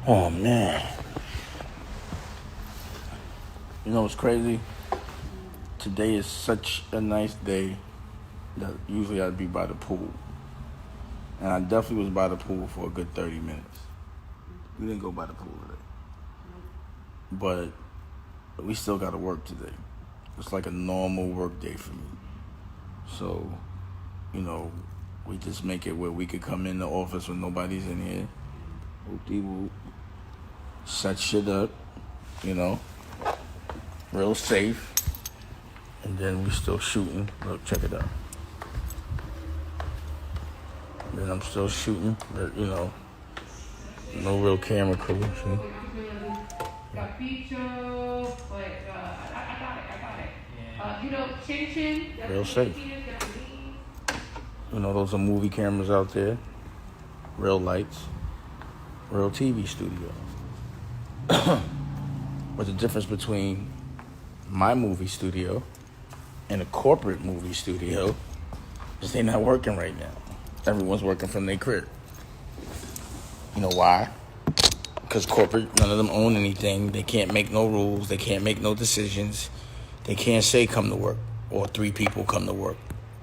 Oh, man. You know what's crazy? Today is such a nice day that usually I'd be by the pool. And I definitely was by the pool for a good 30 minutes. We didn't go by the pool today. But we still got to work today. It's like a normal work day for me. So, you know, we just make it where we could come in the office when nobody's in here. Whoop-de-whoop. Set shit up, you know, real safe. And then we still shooting. Look, check it out. Then I'm still shooting, but, you know, no real camera crew, see? Real safe. You know, those are movie cameras out there. Real lights. Real TV studio. But the difference between my movie studio and a corporate movie studio is they're not working right now. Everyone's working from their crib. You know why? Because corporate, none of them own anything. They can't make no rules. They can't make no decisions. They can't say come to work or 3 people come to work.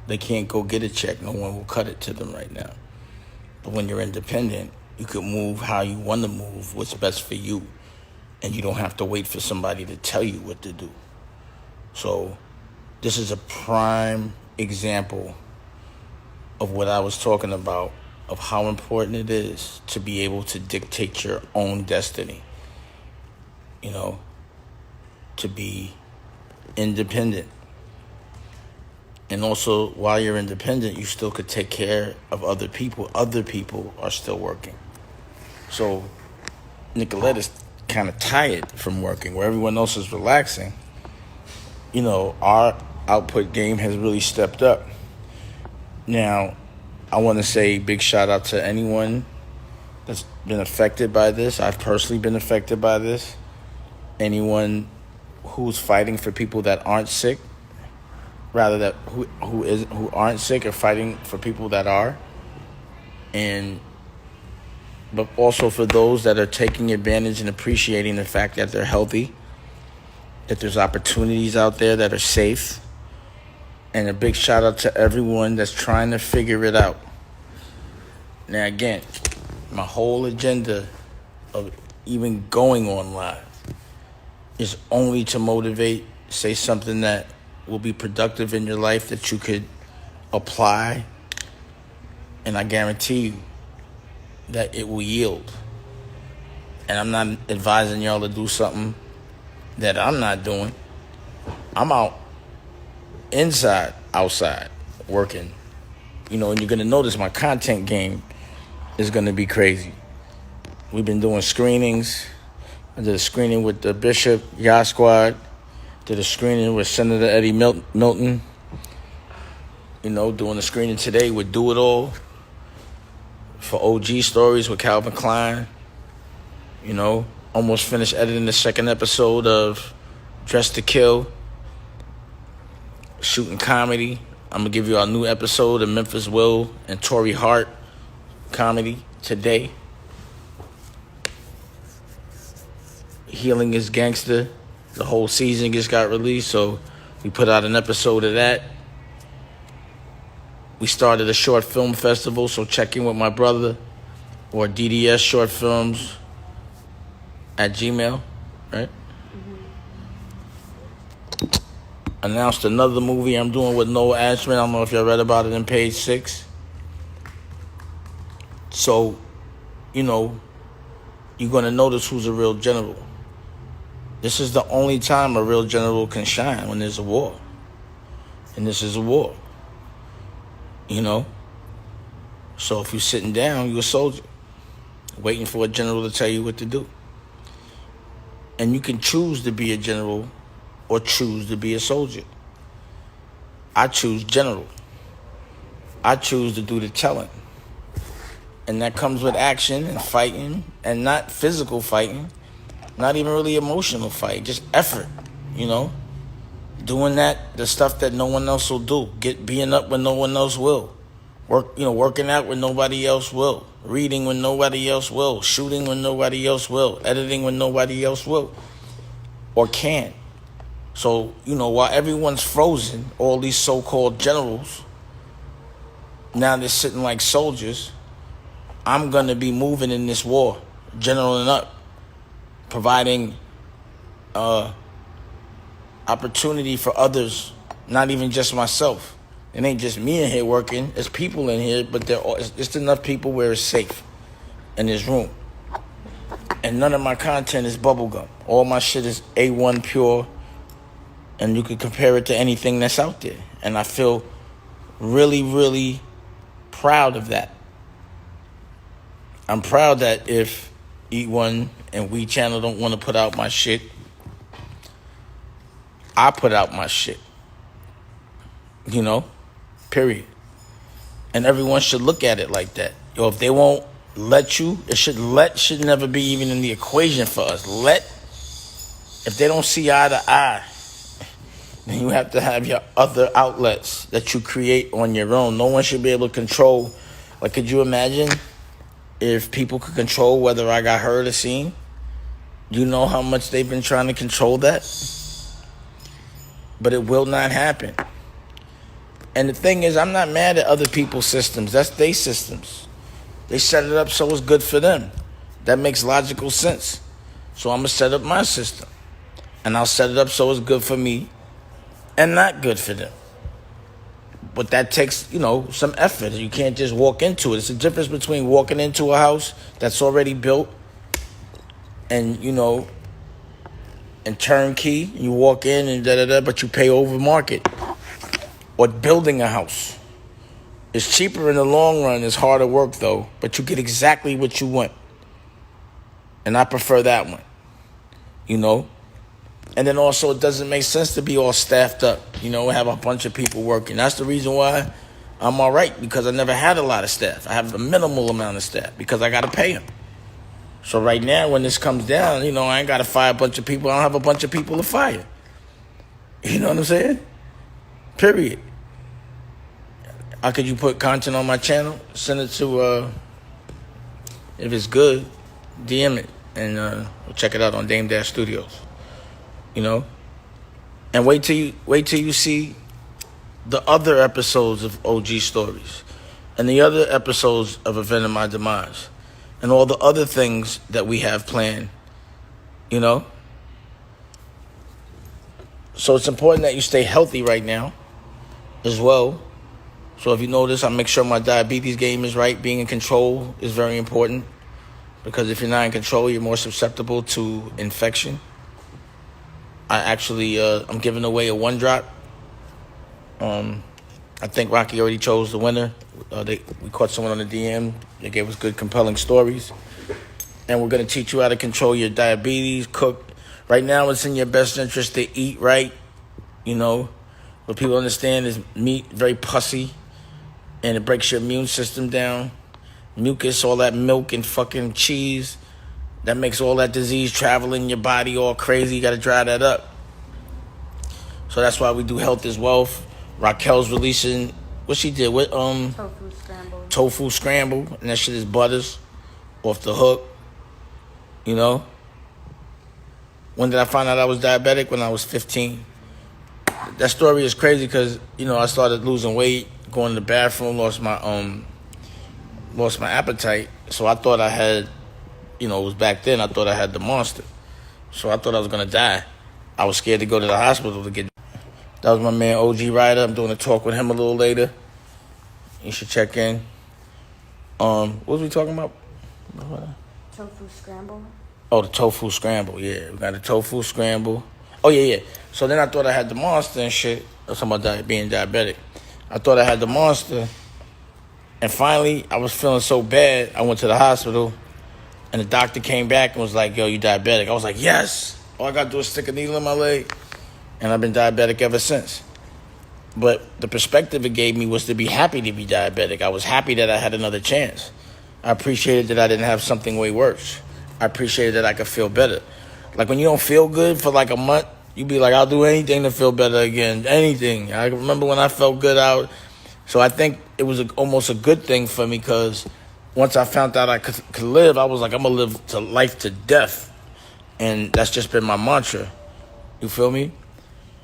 They can't go get a check. No one will cut it to them right now. But when you're independent, you can move how you want to move, what's best for you. And you don't have to wait for somebody to tell you what to do. So this is a prime example of what I was talking about, of how important it is to be able to dictate your own destiny. You know, to be independent. And also, while you're independent, you still could take care of other people. Other people are still working. So Nicolette is kind of tired from working, where everyone else is relaxing. You know, our output game has really stepped up. Now, I want to say big shout out to anyone that's been affected by this. I've personally been affected by this. Anyone who's fighting for people that aren't sick, rather that who aren't sick, are fighting for people that are. But also for those that are taking advantage and appreciating the fact that they're healthy, that there's opportunities out there that are safe. And a big shout out to everyone that's trying to figure it out. Now again, my whole agenda of even going on live is only to motivate, say something that will be productive in your life that you could apply. And I guarantee you that it will yield. And I'm not advising y'all to do something that I'm not doing. I'm outside, working. You know, and you're going to notice my content game is going to be crazy. We've been doing screenings. I did a screening with the Bishop Yacht Squad. Did a screening with Senator Eddie Milton. You know, doing a screening today with Do It All for OG Stories with Calvin Klein. You know, almost finished editing the 2nd episode of Dress to Kill. Shooting comedy. I'm going to give you our new episode of Memphis Will and Tory Hart comedy today. Healing is Gangster. The whole season just got released, so we put out an episode of that. We started a short film festival, so check in with my brother, or DDS Short Films at Gmail, right? Announced another movie I'm doing with Noah Ashman. I don't know if y'all read about it in page 6. So, you know, you're going to notice who's a real general. This is the only time a real general can shine, when there's a war. And this is a war. You know? So if you're sitting down, you're a soldier, waiting for a general to tell you what to do. And you can choose to be a general or choose to be a soldier. I choose general. I choose to do the telling. And that comes with action and fighting, and not physical fighting, not even really emotional fight, just effort, you know? Doing the stuff that no one else will do. Being up when no one else will. Working out when nobody else will. reading when nobody else will, shooting when nobody else will, editing when nobody else will or can. So, while everyone's frozen, all these so-called generals, now they're sitting like soldiers, I'm going to be moving in this war, generaling up, providing opportunity for others, not even just myself. It ain't just me in here working. There's people in here, but it's just enough people where it's safe in this room. And none of my content is bubblegum. All my shit is A1 pure, and you could compare it to anything that's out there. And I feel really, really proud of that. I'm proud that if E1 and We Channel don't want to put out my shit, I put out my shit. Period. And everyone should look at it like that. If they won't let you, should never be even in the equation for us. If they don't see eye to eye, then you have to have your other outlets that you create on your own. No one should be able to control. Like, could you imagine if people could control whether I got heard or seen? You know how much they've been trying to control that? But it will not happen. And the thing is, I'm not mad at other people's systems. That's their systems. They set it up so it's good for them. That makes logical sense. So I'm going to set up my system. And I'll set it up so it's good for me and not good for them. But that takes, some effort. You can't just walk into it. It's a difference between walking into a house that's already built and, and turnkey. You walk in and da-da-da, but you pay over market. Or building a house. It's cheaper in the long run. It's harder work, though. But you get exactly what you want. And I prefer that one. And then also it doesn't make sense to be all staffed up. Have a bunch of people working. That's the reason why I'm all right. Because I never had a lot of staff. I have a minimal amount of staff. Because I got to pay them. So right now, when this comes down, I ain't got to fire a bunch of people. I don't have a bunch of people to fire. You know what I'm saying? Period. How could you put content on my channel? Send it to, if it's good, DM it. And we'll check it out on Dame Dash Studios. And wait till you see the other episodes of OG Stories. And the other episodes of Event of My Demise. And all the other things that we have planned. So it's important that you stay healthy right now as well. So if you notice, I make sure my diabetes game is right. Being in control is very important. Because if you're not in control, you're more susceptible to infection. I'm giving away a 1-drop. I think Rocky already chose the winner. We caught someone on the DM. They gave us good, compelling stories. And we're going to teach you how to control your diabetes, cook. Right now, it's in your best interest to eat right. What people understand is meat, very pussy. And it breaks your immune system down. Mucus, all that milk and fucking cheese. That makes all that disease travel in your body all crazy. You got to dry that up. So that's why we do Health is Wealth. Raquel's releasing, what she did with tofu scramble. And that shit is butters off the hook. When did I find out I was diabetic? When I was 15. That story is crazy because, I started losing weight, going to the bathroom, lost my appetite. So I thought I had, it was back then, I thought I had the monster. So I thought I was going to die. I was scared to go to the hospital to get. That was my man, OG Ryder. I'm doing a talk with him a little later. You should check in. What was we talking about? Tofu scramble. Oh, the tofu scramble. Yeah, we got the tofu scramble. Oh, yeah. So then I thought I had the monster and shit. I was talking about being diabetic. I thought I had the monster. And finally, I was feeling so bad, I went to the hospital. And the doctor came back and was like, yo, you diabetic. I was like, yes. All I got to do is stick a needle in my leg. And I've been diabetic ever since. But the perspective it gave me was to be happy to be diabetic. I was happy that I had another chance. I appreciated that I didn't have something way worse. I appreciated that I could feel better. Like when you don't feel good for like a month, you be like, I'll do anything to feel better again. Anything. I remember when I felt good out. So I think it was almost a good thing for me because once I found out I could live, I was like, I'm going to live to life to death. And that's just been my mantra. You feel me?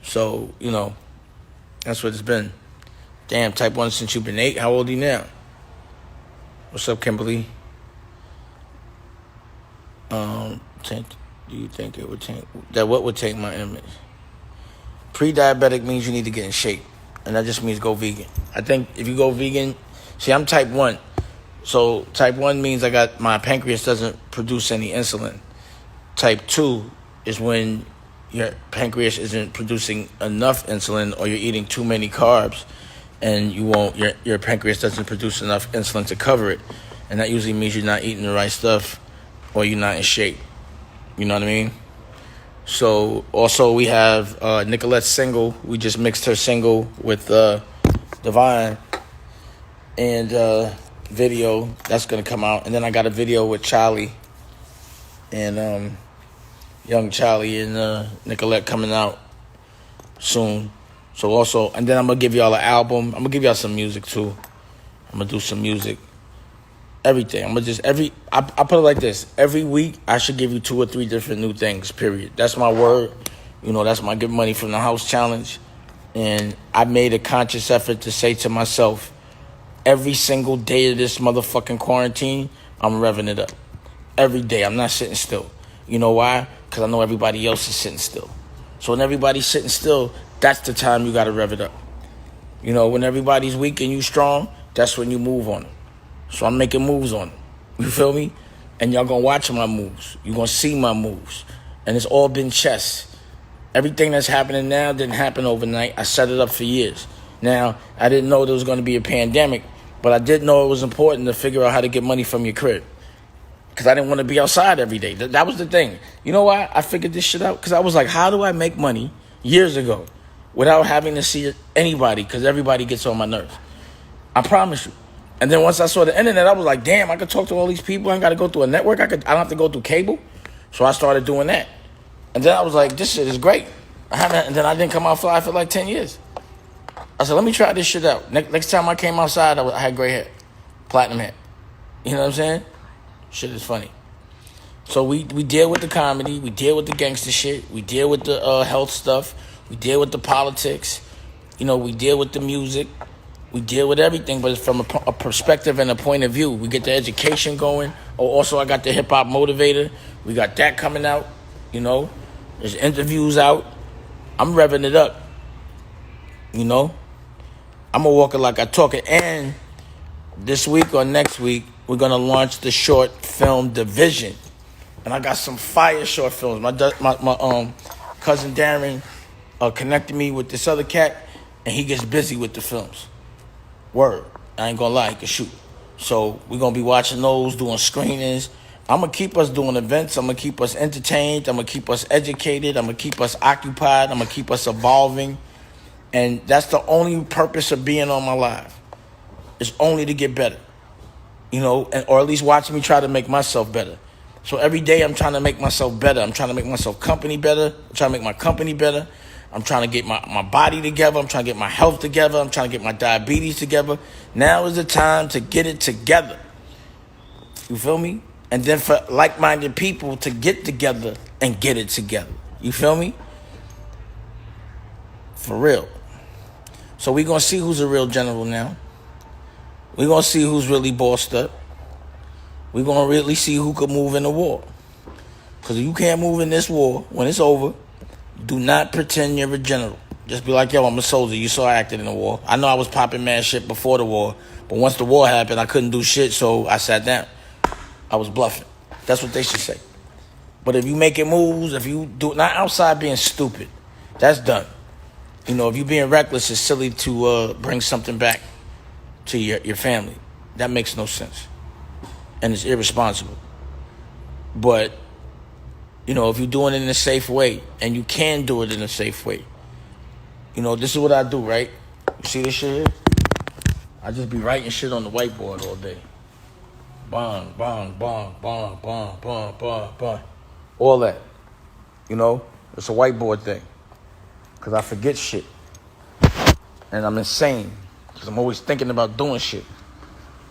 So, you know, that's what it's been. Damn, type 1 since you've been 8. How old are you now? What's up, Kimberly? Do you think it would change? What would take my image? Pre-diabetic means you need to get in shape. And that just means go vegan. I think if you go vegan, see, I'm type 1. So type 1 means my pancreas doesn't produce any insulin. Type 2 is when your pancreas isn't producing enough insulin, or you're eating too many carbs, and your pancreas doesn't produce enough insulin to cover it. And that usually means you're not eating the right stuff, or you're not in shape. You know what I mean? So also we have Nicolette's single. We just mixed her single with Divine, and video that's gonna come out. And then I got a video with Charlie and young Charlie and Nicolette coming out soon. So also, and then I'm gonna give y'all an album. I'm gonna give y'all some music too. I'm gonna do some music. Everything. I'm gonna I put it like this. Every week I should give you 2 or 3 different new things, period. That's my word. You know, that's my Get Money from the House challenge. And I made a conscious effort to say to myself, every single day of this motherfucking quarantine, I'm revving it up. Every day. I'm not sitting still. You know why? Because I know everybody else is sitting still. So when everybody's sitting still, that's the time you got to rev it up. You know, when everybody's weak and you strong, that's when you move on them. So I'm making moves on them. You feel me? And y'all going to watch my moves. You're going to see my moves. And it's all been chess. Everything that's happening now didn't happen overnight. I set it up for years. Now, I didn't know there was going to be a pandemic, but I did know it was important to figure out how to get money from your crib. Because I didn't want to be outside every day. That was the thing. You know why I figured this shit out? Because I was like, how do I make money years ago without having to see anybody? Because everybody gets on my nerves. I promise you. And then once I saw the internet, I was like, damn, I could talk to all these people. I ain't got to go through a network. I don't have to go through cable. So I started doing that. And then I was like, this shit is great. And then I didn't come out fly for like 10 years. I said, let me try this shit out. Next time I came outside, I had gray hair. Platinum hair. You know what I'm saying? Shit is funny. So we deal with the comedy. We deal with the gangster shit. We deal with the health stuff. We deal with the politics. You know, we deal with the music. We deal with everything, but it's from a perspective and a point of view. We get the education going. Oh, also, I got the hip-hop motivator. We got that coming out, you know. There's interviews out. I'm revving it up, you know. I'm going to walk it like I talk it. And this week or next week, we're going to launch the short film division. And I got some fire short films. My cousin Darren connected me with this other cat, and he gets busy with the films. Word. I ain't gonna lie, he can shoot. So we're gonna be watching those, doing screenings. I'm gonna keep us doing events. I'm gonna keep us entertained. I'm gonna keep us educated. I'm gonna keep us occupied. I'm gonna keep us evolving. And that's the only purpose of being on my live. It's only to get better. You know, or at least watch me try to make myself better. So every day I'm trying to make myself better. I'm trying to make myself company better. I'm trying to make my company better. I'm trying to get my body together. I'm trying to get my health together. I'm trying to get my diabetes together. Now is the time to get it together. You feel me? And then for like-minded people to get together and get it together. You feel me? For real. So we're going to see who's a real general now. We're going to see who's really bossed up. We're going to really see who could move in the war. Because if you can't move in this war, when it's over, do not pretend you're a general. Just be like, yo, I'm a soldier. You saw I acted in the war. I know I was popping mad shit before the war, but once the war happened, I couldn't do shit, so I sat down. I was bluffing. That's what they should say. But if you making moves, if you do, not outside being stupid, that's done. You know, if you being reckless, it's silly to bring something back to your family. That makes no sense. And it's irresponsible. But you know, if you're doing it in a safe way, and you can do it in a safe way. You know, this is what I do, right? You see this shit here? I just be writing shit on the whiteboard all day. Bong, bong, bong, bong, bong, bong, bong, bong. All that. You know? It's a whiteboard thing. Because I forget shit. And I'm insane. Because I'm always thinking about doing shit.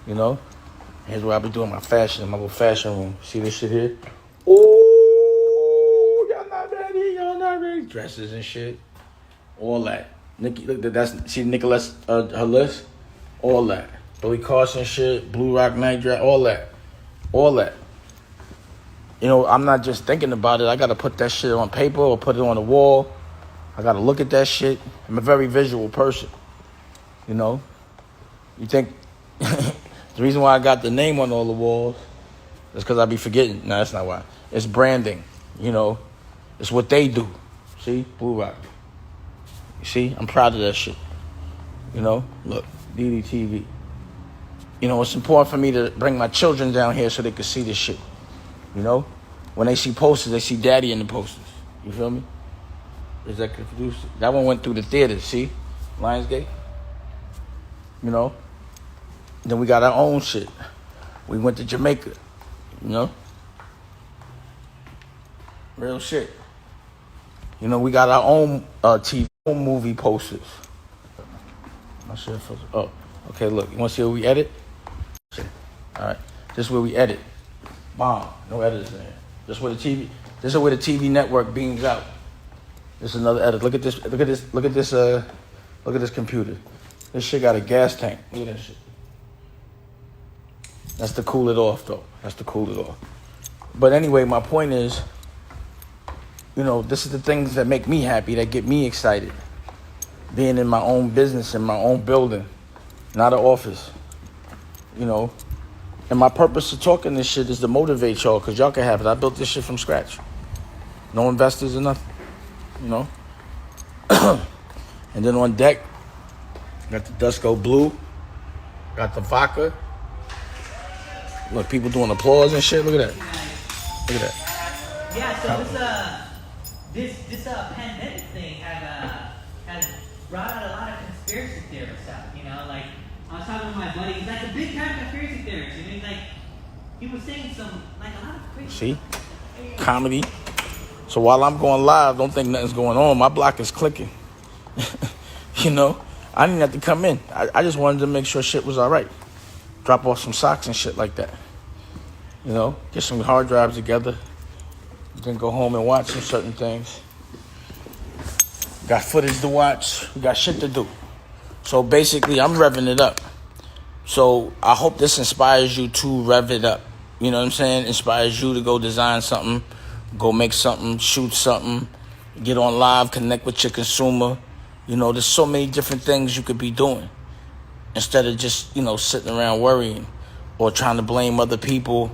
You know? Here's where I be doing my fashion, my little fashion room. See this shit here? Oh, y'all not ready. Dresses and shit. All that. Nikki, look, see Nicholas, her list? All that. Billy Carson shit, Blue Rock Night Dress, all that. All that. You know, I'm not just thinking about it. I got to put that shit on paper or put it on the wall. I got to look at that shit. I'm a very visual person. You know? You think the reason why I got the name on all the walls is because I be forgetting. No, that's not why. It's branding. You know? It's what they do. See? Blue Rock. You see? I'm proud of that shit. You know? Look. DDTV. You know, it's important for me to bring my children down here so they can see this shit. You know? When they see posters, they see daddy in the posters. You feel me? Executive producer. That one went through the theaters, see? Lionsgate. You know? Then we got our own shit. We went to Jamaica. You know? Real shit. You know, we got our own TV, own movie posters. My shit feels... Oh, okay, look. You want to see where we edit? All right. This is where we edit. Bomb. No editors in here. This is where the TV... This is where the TV network beams out. This is another edit. Look at this. Look at this. Look at this. Look at this computer. This shit got a gas tank. Look at that shit. That's to cool it off, though. That's to cool it off. But anyway, my point is, you know, this is the things that make me happy, that get me excited. Being in my own business, in my own building, not an office. You know, and my purpose of talking this shit is to motivate y'all, because y'all can have it. I built this shit from scratch. No investors or nothing. You know? And then on deck, got the Dusko Blue. Got the vodka. Look, people doing applause and shit. Look at that. Look at that. Yeah, so this pandemic thing has brought out a lot of conspiracy theorists out, you know? Like, I was talking with my buddy, he's like a big time conspiracy theorist. I mean, like, he was saying some, like, a lot of crazy... See? Comedy. So while I'm going live, don't think nothing's going on. My block is clicking. You know? I didn't have to come in. I just wanted to make sure shit was all right. Drop off some socks and shit like that. You know? Get some hard drives together. Then go home and watch some certain things. Got footage to watch. We got shit to do. So basically, I'm revving it up. So I hope this inspires you to rev it up. You know what I'm saying? Inspires you to go design something. Go make something, shoot something, get on live, connect with your consumer. You know, there's so many different things you could be doing instead of just, you know, sitting around worrying or trying to blame other people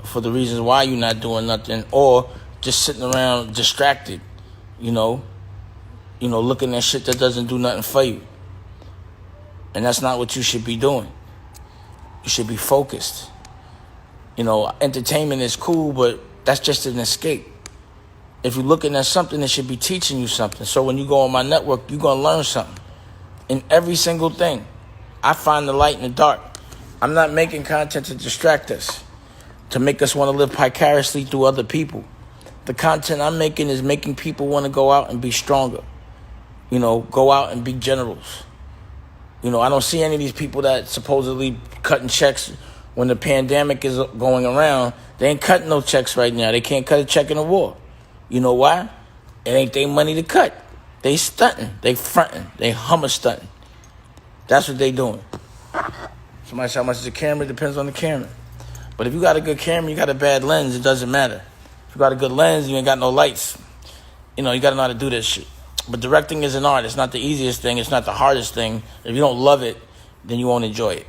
for the reasons why you're not doing nothing, or just sitting around distracted, you know, looking at shit that doesn't do nothing for you. And that's not what you should be doing. You should be focused. You know, entertainment is cool, but that's just an escape. If you're looking at something, it should be teaching you something. So when you go on my network, you're going to learn something. In every single thing, I find the light in the dark. I'm not making content to distract us, to make us want to live vicariously through other people. The content I'm making is making people want to go out and be stronger. You know, go out and be generals. You know, I don't see any of these people that supposedly cutting checks when the pandemic is going around. They ain't cutting no checks right now. They can't cut a check in a war. You know why? It ain't their money to cut. They stunting. They fronting. They hummer stunting. That's what they doing. Somebody said how much is the camera? It depends on the camera. But if you got a good camera, you got a bad lens, it doesn't matter. If you got a good lens, you ain't got no lights. You know, you got to know how to do this shit. But directing is an art. It's not the easiest thing. It's not the hardest thing. If you don't love it, then you won't enjoy it.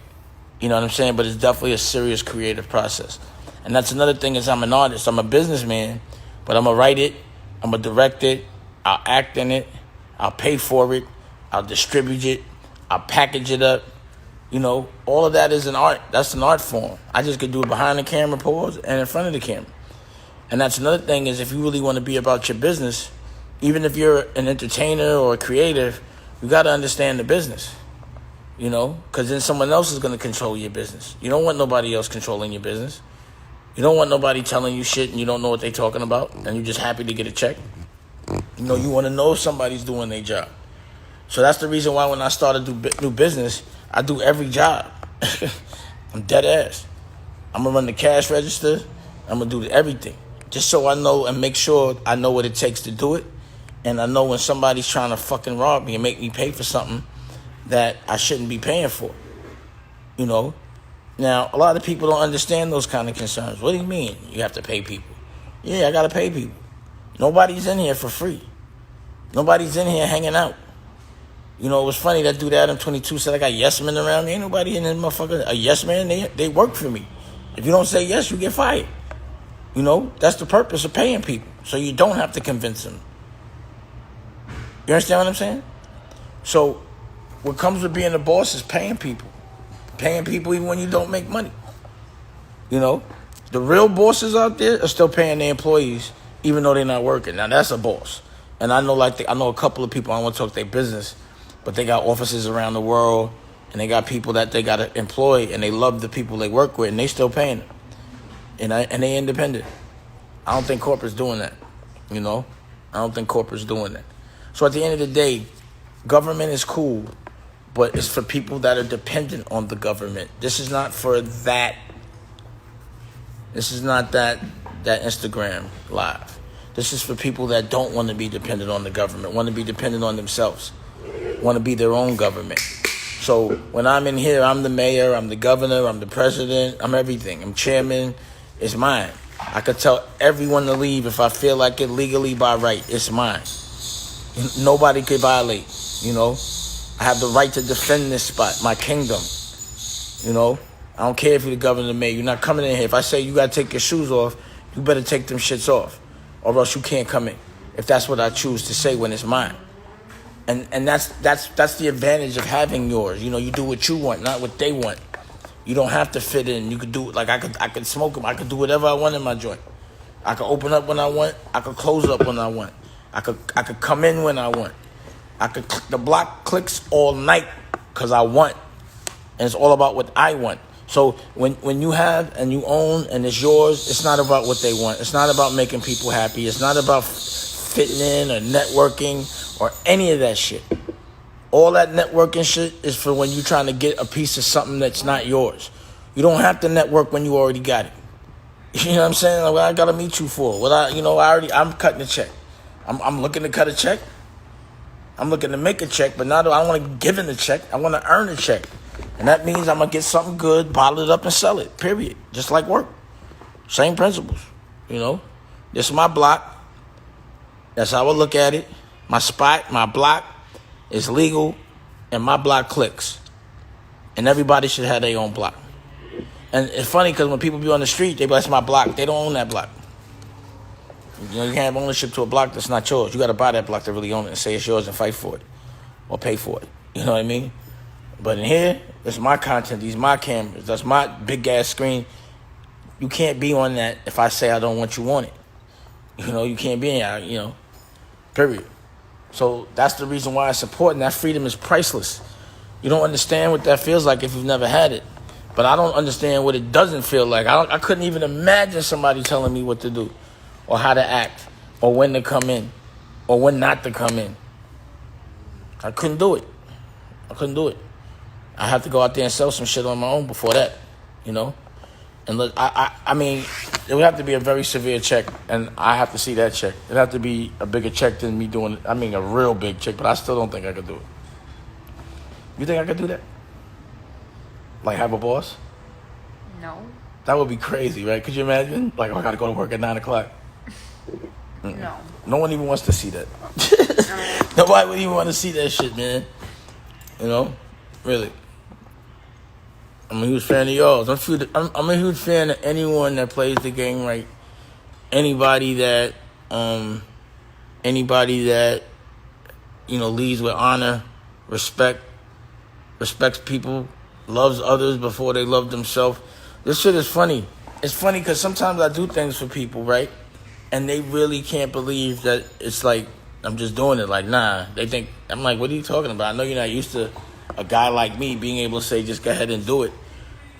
You know what I'm saying? But it's definitely a serious creative process. And that's another thing is I'm an artist. I'm a businessman, but I'm going to write it. I'm going to direct it. I'll act in it. I'll pay for it. I'll distribute it. I'll package it up. You know, all of that is an art. That's an art form. I just could do it behind the camera, pause, and in front of the camera. And that's another thing is if you really want to be about your business, even if you're an entertainer or a creative, you got to understand the business. You know, because then someone else is going to control your business. You don't want nobody else controlling your business. You don't want nobody telling you shit and you don't know what they're talking about and you're just happy to get a check. You know, you want to know if somebody's doing their job. So that's the reason why when I started to do new business, I do every job. I'm dead ass. I'm gonna run the cash register. I'm gonna do everything, just so I know and make sure I know what it takes to do it, and I know when somebody's trying to fucking rob me and make me pay for something that I shouldn't be paying for. You know. Now, a lot of people don't understand those kind of concerns. What do you mean you have to pay people? Yeah, I gotta pay people. Nobody's in here for free. Nobody's in here hanging out. You know, it was funny, that dude Adam 22 said I got yes men around me. Ain't nobody in this motherfucker a yes man. They work for me. If you don't say yes, you get fired. You know, that's the purpose of paying people. So you don't have to convince them. You understand what I'm saying? So what comes with being a boss is paying people. Paying people even when you don't make money. You know, the real bosses out there are still paying their employees even though they're not working. Now that's a boss. And I know I know a couple of people, I don't want to talk their business, but they got offices around the world and they got people that they got to employ and they love the people they work with and they still paying them. And they independent. I don't think corporate's doing that. You know, I don't think corporate's doing that. So at the end of the day, government is cool, but it's for people that are dependent on the government. This is not for that. This is not that Instagram live. This is for people that don't want to be dependent on the government, want to be dependent on themselves, want to be their own government. So when I'm in here, I'm the mayor, I'm the governor, I'm the president, I'm everything. I'm chairman. It's mine. I could tell everyone to leave if I feel like it legally by right. It's mine. Nobody could violate, you know. I have the right to defend this spot, my kingdom. You know, I don't care if you're the governor or the mayor. You're not coming in here. If I say you got to take your shoes off, you better take them shits off, or else you can't come in. If that's what I choose to say when it's mine. And that's the advantage of having yours. You know, you do what you want, not what they want. You don't have to fit in. You could do it. Like I could smoke them. I could do whatever I want in my joint. I could open up when I want. I could close up when I want. I could come in when I want. The block clicks all night because I want. And it's all about what I want. So when you have and you own and it's yours, it's not about what they want. It's not about making people happy. It's not about fitting in or networking or any of that shit. All that networking shit is for when you're trying to get a piece of something that's not yours. You don't have to network when you already got it. You know what I'm saying? Like, what I gotta meet you for? I'm cutting a check. I'm looking to cut a check. I'm looking to make a check, but not I don't want to give in the check. I want to earn a check. And that means I'm going to get something good, bottle it up and sell it, period. Just like work. Same principles, you know. This is my block. That's how I look at it. My spot, my block is legal, and my block clicks. And everybody should have their own block. And it's funny because when people be on the street, they be like, that's my block. They don't own that block. You know, you can't have ownership to a block that's not yours. You got to buy that block to really own it and say it's yours and fight for it or pay for it. You know what I mean? But in here, it's my content. These my cameras. That's my big-ass screen. You can't be on that if I say I don't want you on it. You know, you can't be in it, you know, period. So that's the reason why it's important. That freedom is priceless. You don't understand what that feels like if you've never had it. But I don't understand what it doesn't feel like. I couldn't even imagine somebody telling me what to do or how to act or when to come in or when not to come in. I couldn't do it. I have to go out there and sell some shit on my own before that, you know? And look, I mean, it would have to be a very severe check, and I have to see that check. It'd have to be a bigger check than me doing, I mean, a real big check, but I still don't think I could do it. You think I could do that? Like, have a boss? No. That would be crazy, right? Could you imagine? Like, oh, I got to go to work at 9 o'clock. No. No one even wants to see that. Nobody would even want to see that shit, man. You know? Really. I'm a huge fan of y'all. I'm a huge fan of anyone that plays the game right. Anybody that you know, leads with honor, respects people, loves others before they love themselves. This shit is funny. It's funny because sometimes I do things for people, right? And they really can't believe that it's like I'm just doing it. Like, nah. They think, I'm like, what are you talking about? I know you're not used to a guy like me being able to say, just go ahead and do it.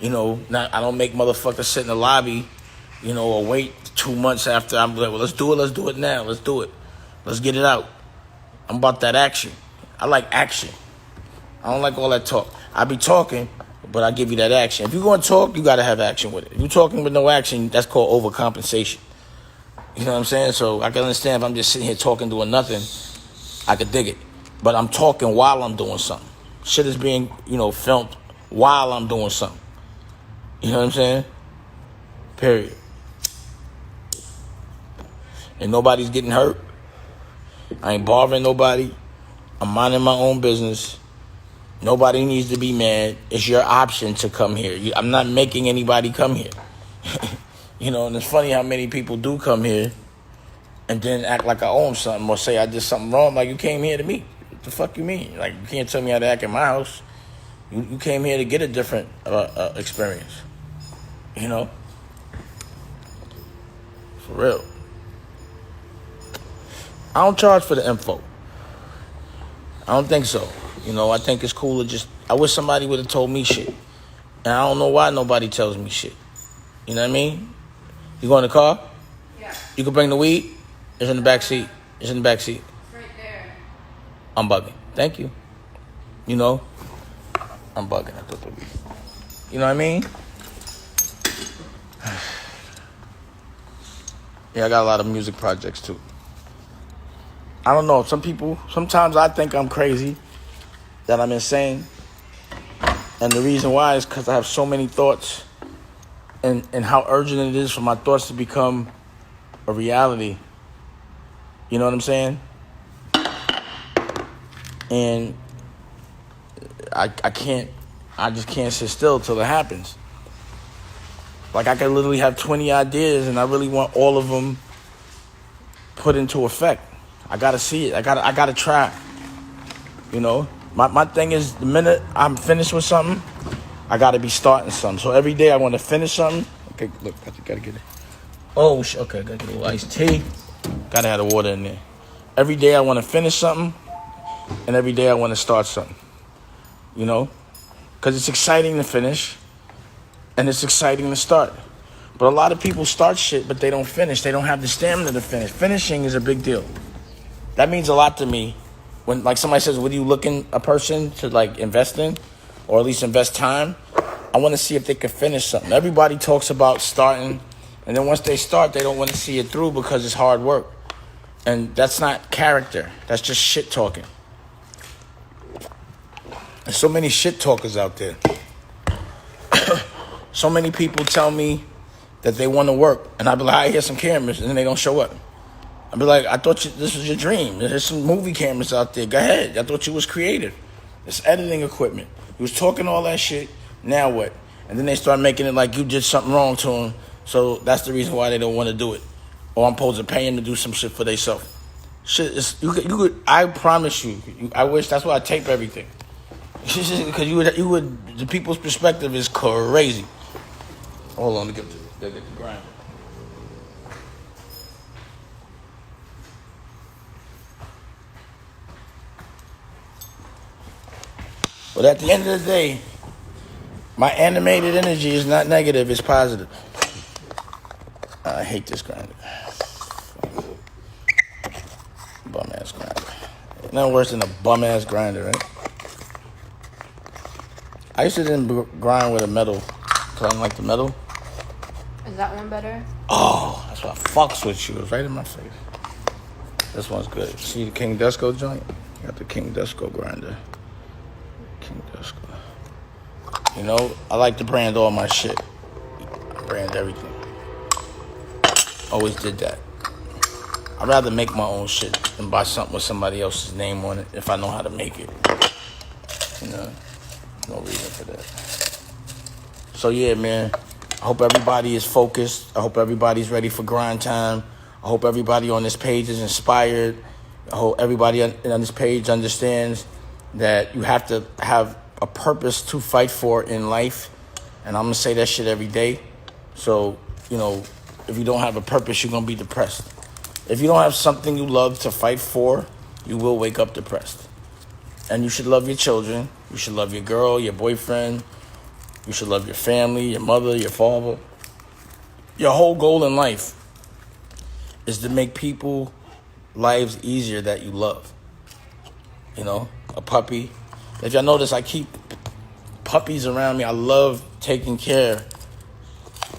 You know, I don't make motherfuckers sit in the lobby, you know, or wait 2 months after. I'm like, well, let's do it now. Let's do it. Let's get it out. I'm about that action. I like action. I don't like all that talk. I be talking, but I give you that action. If you're going to talk, you got to have action with it. If you're talking with no action, that's called overcompensation. You know what I'm saying? So I can understand if I'm just sitting here talking, doing nothing, I could dig it. But I'm talking while I'm doing something. Shit is being, filmed while I'm doing something. You know what I'm saying? Period. And nobody's getting hurt. I ain't bothering nobody. I'm minding my own business. Nobody needs to be mad. It's your option to come here. I'm not making anybody come here. And it's funny how many people do come here and then act like I owe them something or say I did something wrong. Like, you came here to me. What the fuck you mean? Like, you can't tell me how to act in my house. You came here to get a different experience. For real. I don't charge for the info. I don't think so. I think it's cool to just... I wish somebody would have told me shit. And I don't know why nobody tells me shit. You know what I mean? You go in the car? Yeah. You can bring the weed? It's in the back seat. It's in the back seat. It's right there. I'm bugging. Thank you. I'm bugging. I thought the weed. You know what I mean? Yeah, I got a lot of music projects too. I don't know. Sometimes I think I'm crazy, that I'm insane. And the reason why is because I have so many thoughts and how urgent it is for my thoughts to become a reality. You know what I'm saying? And I just can't sit still till it happens. Like, I could literally have 20 ideas and I really want all of them put into effect. I gotta see it. I gotta try. My thing is, the minute I'm finished with something, I gotta be starting something. So every day I want to finish something. Okay, look, I gotta get it. Oh, okay, gotta get a little iced tea. Gotta have the water in there. Every day I want to finish something, and every day I want to start something. Because it's exciting to finish, and it's exciting to start. But a lot of people start shit, but they don't finish. They don't have the stamina to finish. Finishing is a big deal. That means a lot to me. When, like, somebody says, what are you looking a person to, like, invest in? Or at least invest time? I want to see if they can finish something. Everybody talks about starting, and then once they start, they don't want to see it through because it's hard work. And that's not character. That's just shit talking. There's so many shit talkers out there. So many people tell me that they want to work, and I be like, here's some cameras, and then they don't show up. I be like, I thought this was your dream. There's some movie cameras out there. Go ahead. I thought you was creative. It's editing equipment. You was talking all that shit. Now what? And then they start making it like you did something wrong to them. So that's the reason why they don't want to do it. Or I'm supposed to pay them to do some shit for themselves. Shit is you could. I promise you. I wish that's why I tape everything. Because you would. The people's perspective is crazy. Hold on, to get the grind. But at the end of the day, my animated energy is not negative, it's positive. I hate this grinder. Bum-ass grinder. Nothing worse than a bum-ass grinder, right? I used to grind with a metal, because I don't like the metal. Is that one better? Oh, that's what fucks with you. It's right in my face. This one's good. See the King Desco joint? You got the King Desco grinder. King Desco. I like to brand all my shit. I brand everything. Always did that. I'd rather make my own shit than buy something with somebody else's name on it if I know how to make it. No reason for that. So yeah, man. I hope everybody is focused. I hope everybody's ready for grind time. I hope everybody on this page is inspired. I hope everybody on this page understands that you have to have a purpose to fight for in life. And I'm going to say that shit every day. So, if you don't have a purpose, you're going to be depressed. If you don't have something you love to fight for, you will wake up depressed. And you should love your children. You should love your girl, your boyfriend. You should love your family, your mother, your father. Your whole goal in life is to make people lives easier that you love. A puppy. If y'all notice, I keep puppies around me. I love taking care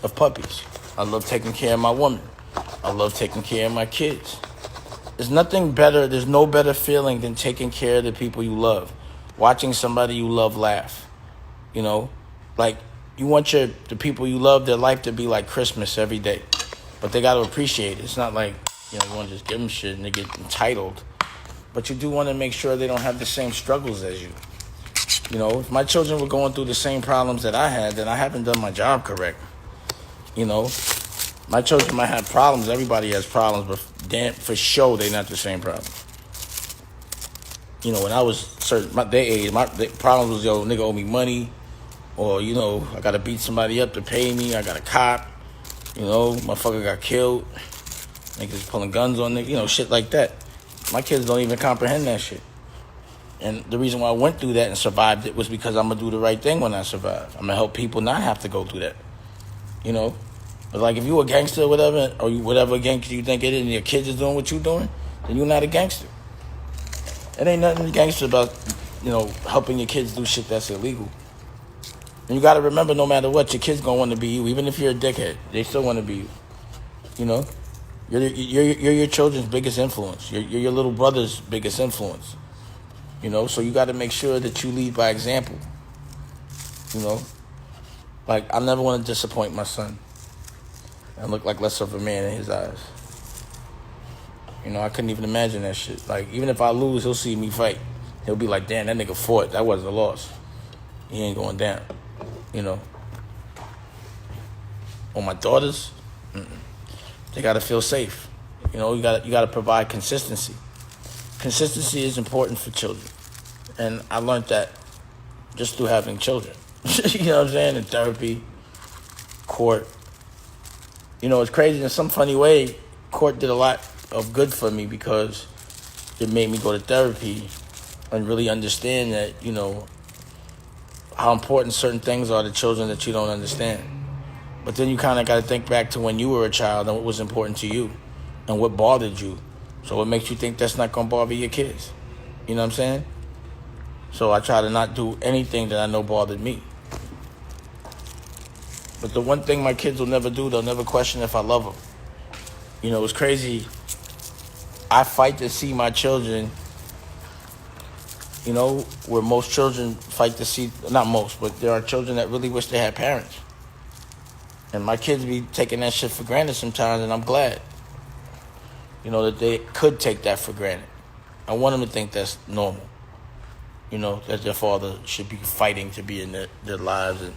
of puppies. I love taking care of my woman. I love taking care of my kids. There's nothing better, there's no better feeling than taking care of the people you love. Watching somebody you love laugh. You know? Like, you want the people you love, their life to be like Christmas every day. But they got to appreciate it. It's not like, you want to just give them shit and they get entitled. But you do want to make sure they don't have the same struggles as you. If my children were going through the same problems that I had, then I haven't done my job correct. My children might have problems. Everybody has problems, but damn, for sure, they're not the same problems. When I was their age, the problem was, nigga owe me money, or, I got to beat somebody up to pay me. I got a cop, motherfucker got killed. Niggas pulling guns on niggas, shit like that. My kids don't even comprehend that shit. And the reason why I went through that and survived it was because I'm going to do the right thing when I survive. I'm going to help people not have to go through that. But like, if you a gangster or whatever, or whatever gangster you think it is, and your kids is doing what you doing, then you're not a gangster. It ain't nothing gangster about, helping your kids do shit that's illegal. And you got to remember, no matter what, your kids going to want to be you. Even if you're a dickhead, they still want to be you. You're your children's biggest influence. You're your little brother's biggest influence. So you got to make sure that you lead by example. Like, I never want to disappoint my son and look like less of a man in his eyes. I couldn't even imagine that shit. Like, even if I lose, he'll see me fight. He'll be like, damn, that nigga fought. That wasn't a loss. He ain't going down. On my daughters, they got to feel safe. You got to provide consistency. Consistency is important for children. And I learned that just through having children. You know what I'm saying? In therapy, court. It's crazy. In some funny way, court did a lot of good for me because it made me go to therapy and really understand that, how important certain things are to children that you don't understand. But then you kind of got to think back to when you were a child and what was important to you and what bothered you. So what makes you think that's not going to bother your kids? You know what I'm saying? So I try to not do anything that I know bothered me. But the one thing my kids will never do, they'll never question if I love them. It's crazy. I fight to see my children, where most children fight to see, not most, but there are children that really wish they had parents. And my kids be taking that shit for granted sometimes, and I'm glad, that they could take that for granted. I want them to think that's normal, that their father should be fighting to be in their lives. And,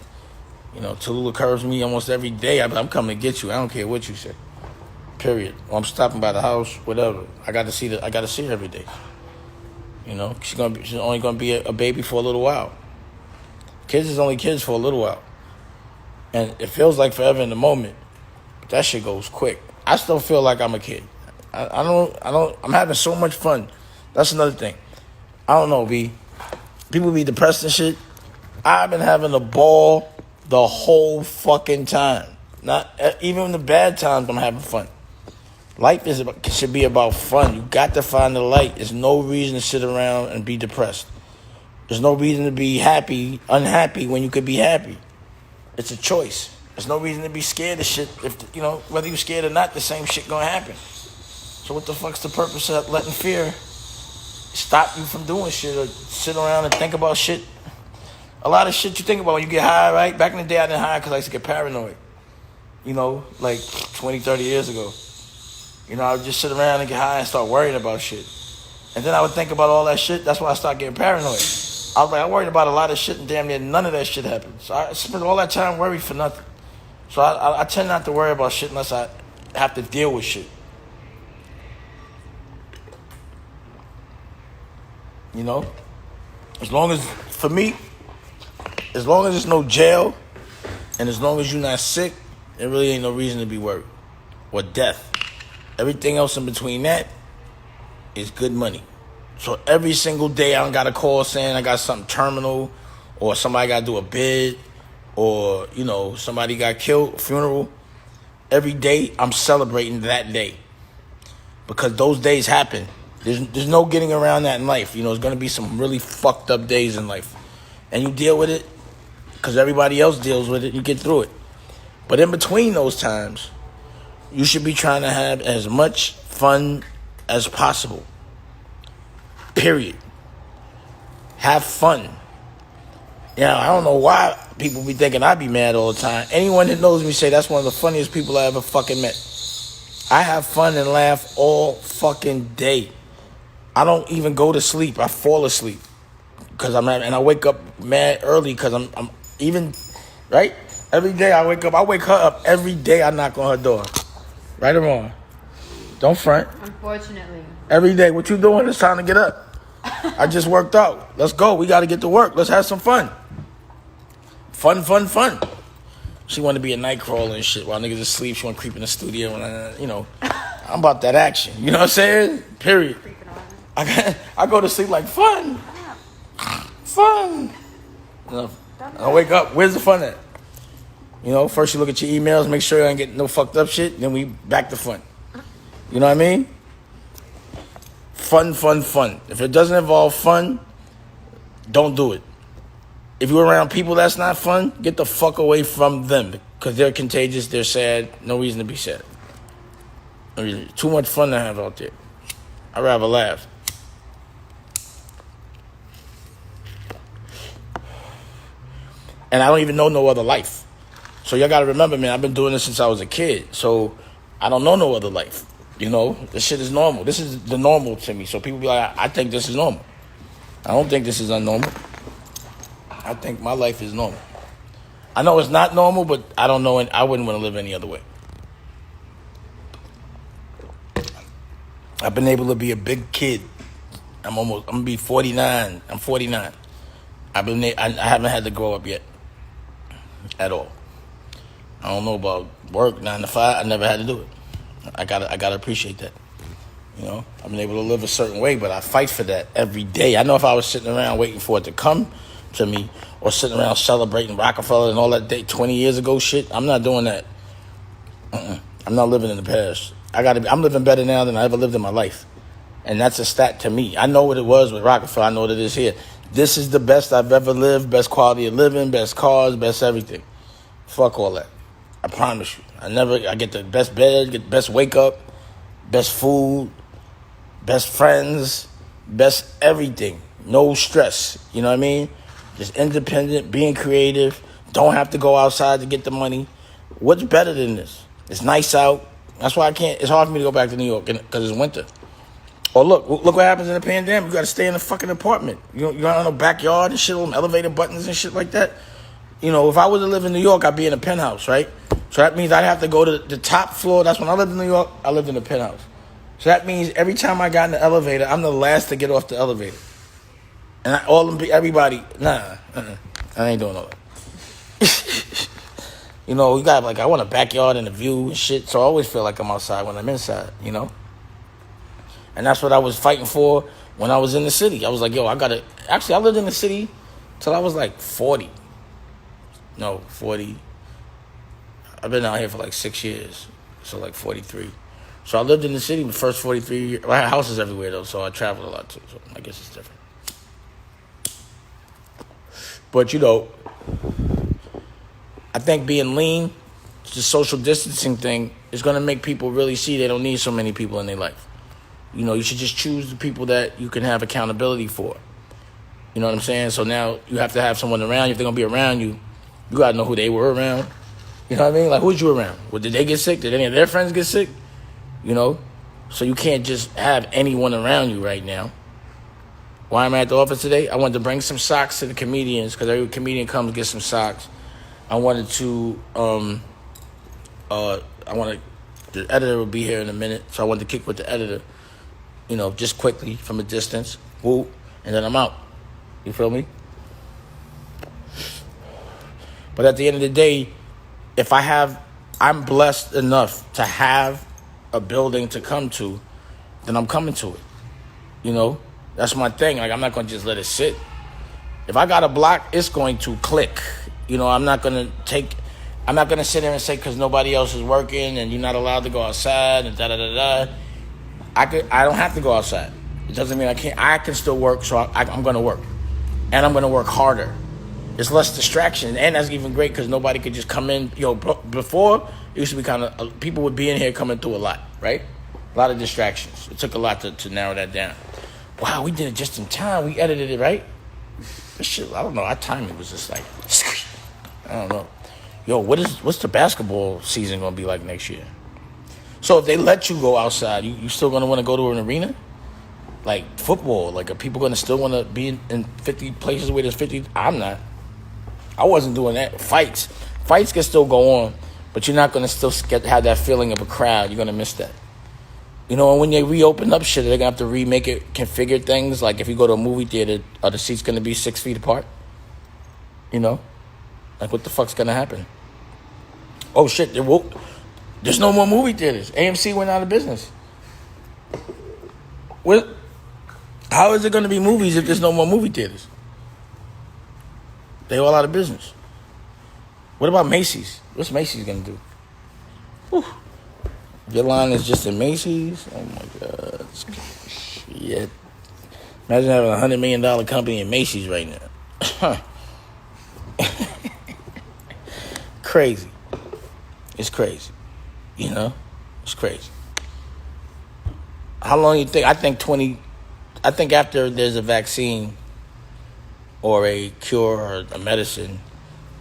Tallulah curves me almost every day. I'm coming to get you. I don't care what you say. Period. Or I'm stopping by the house, whatever. I got to see her every day. She's only gonna be a baby for a little while. Kids is only kids for a little while, and it feels like forever in the moment. But that shit goes quick. I still feel like I'm a kid. I don't. I'm having so much fun. That's another thing. I don't know, B. People be depressed and shit. I've been having a ball the whole fucking time. Not even in the bad times, I'm having fun. Life should be about fun. You got to find the light. There's no reason to sit around and be depressed. There's no reason to be unhappy when you could be happy. It's a choice. There's no reason to be scared of shit. If whether you're scared or not, the same shit gonna happen. So what the fuck's the purpose of letting fear stop you from doing shit or sit around and think about shit? A lot of shit you think about when you get high, right? Back in the day, I didn't high because I used to get paranoid. Like 20, 30 years ago. I would just sit around and get high and start worrying about shit. And then I would think about all that shit. That's why I started getting paranoid. I was like, I worried about a lot of shit and damn near none of that shit happened. So I spent all that time worried for nothing. So I tend not to worry about shit unless I have to deal with shit. As long as, for me, as long as there's no jail and as long as you're not sick, there really ain't no reason to be worried. Or death. Everything else in between that is good money. So every single day I don't got a call saying I got something terminal or somebody got to do a bid or, somebody got killed, funeral. Every day I'm celebrating that day because those days happen. There's no getting around that in life. There's going to be some really fucked up days in life. And you deal with it because everybody else deals with it. You get through it. But in between those times, you should be trying to have as much fun as possible. Period. Have fun. I don't know why people be thinking I be mad all the time. Anyone that knows me say that's one of the funniest people I ever fucking met. I have fun and laugh all fucking day. I don't even go to sleep. I fall asleep because I'm mad, and I wake up mad early because I'm even, right? Every day I wake her up every day. I knock on her door. Right or wrong? Don't front. Unfortunately. Every day. What you doing? It's time to get up. I just worked out. Let's go. We got to get to work. Let's have some fun. Fun. She want to be a night crawler and shit while niggas asleep. She want to creep in the studio. And, I'm about that action. You know what I'm saying? Period. I go to sleep like fun. I wake up. Where's the fun at? First you look at your emails, make sure you ain't getting no fucked up shit. Then we back to fun. You know what I mean? Fun. If it doesn't involve fun, don't do it. If you're around people that's not fun, get the fuck away from them because they're contagious, they're sad, no reason to be sad. Too much fun to have out there. I'd rather laugh. And I don't even know no other life. So y'all got to remember, man, I've been doing this since I was a kid. So I don't know no other life. This shit is normal. This is the normal to me. So people be like, I think this is normal. I don't think this is unnormal. I think my life is normal. I know it's not normal, but I don't know, and I wouldn't want to live any other way. I've been able to be a big kid. I'm gonna be 49. I'm 49. I haven't had to grow up yet. At all. I don't know about work, 9 to 5. I never had to do it. I gotta appreciate that. I've been able to live a certain way, but I fight for that every day. I know if I was sitting around waiting for it to come to me or sitting around celebrating Rockefeller and all that day 20 years ago shit, I'm not doing that. I'm not living in the past. I'm living better now than I ever lived in my life. And that's a stat to me. I know what it was with Rockefeller. I know what it is here. This is the best I've ever lived, best quality of living, best cars, best everything. Fuck all that. I promise you. I get the best bed, get the best wake up, best food, best friends, best everything. No stress. You know what I mean? Just independent, being creative. Don't have to go outside to get the money. What's better than this? It's nice out. That's why it's hard for me to go back to New York because it's winter. Or look what happens in the pandemic. You got to stay in a fucking apartment. You got on a backyard and shit, on elevator buttons and shit like that. If I was to live in New York, I'd be in a penthouse, right? So that means I'd have to go to the top floor. That's when I lived in New York. I lived in a penthouse. So that means every time I got in the elevator, I'm the last to get off the elevator. And everybody, I ain't doing all that. You got I want a backyard and a view and shit. So I always feel like I'm outside when I'm inside, And that's what I was fighting for when I was in the city. I was like, I lived in the city till I was 40. No, 40. I've been out here for 6 years. So 43. So I lived in the city the first 43 years. I had houses everywhere though, so I traveled a lot too. So I guess it's different. But I think being lean, the social distancing thing, is going to make people really see they don't need so many people in their life. You should just choose the people that you can have accountability for. You know what I'm saying? So now you have to have someone around you. If they're going to be around you, you got to know who they were around. You know what I mean? Who'd you around? Well, did they get sick? Did any of their friends get sick? So you can't just have anyone around you right now. Why am I at the office today? I wanted to bring some socks to the comedians because every comedian comes to get some socks. I wanted to, the editor will be here in a minute, so I wanted to kick with the editor, just quickly from a distance, whoop, and then I'm out. You feel me? But at the end of the day, if I'm blessed enough to have a building to come to, then I'm coming to it. That's my thing. I'm not going to just let it sit. If I got a block, it's going to click. I'm not going to sit there and say because nobody else is working and you're not allowed to go outside and da-da-da-da. I don't have to go outside. It doesn't mean I can't. I can still work, so I'm going to work. And I'm going to work harder. It's less distraction, and that's even great because nobody could just come in. Before it used to be kind of people would be in here coming through a lot, right? A lot of distractions. It took a lot to narrow that down. Wow, we did it just in time. We edited it right. This shit, I don't know. Our timing was just like, I don't know. Yo, what's the basketball season gonna be like next year? So if they let you go outside, you still gonna want to go to an arena? Like football, like are people gonna still want to be in 50 places where there's 50? I'm not. I wasn't doing that. Fights can still go on, but you're not gonna still have that feeling of a crowd. You're gonna miss that. And when they reopen up shit, they're gonna have to remake it, configure things. Like if you go to a movie theater, are the seats gonna be 6 feet apart? Like what the fuck's gonna happen? Oh shit, there's no more movie theaters. AMC went out of business. How is it gonna be movies if there's no more movie theaters? They all out of business. What about Macy's? What's Macy's gonna do? Whew. Your line is just in Macy's? Oh my God. Shit. Imagine having $100 million company in Macy's right now. Crazy. It's crazy. It's crazy. How long do you think? I think after there's a vaccine or a cure or a medicine,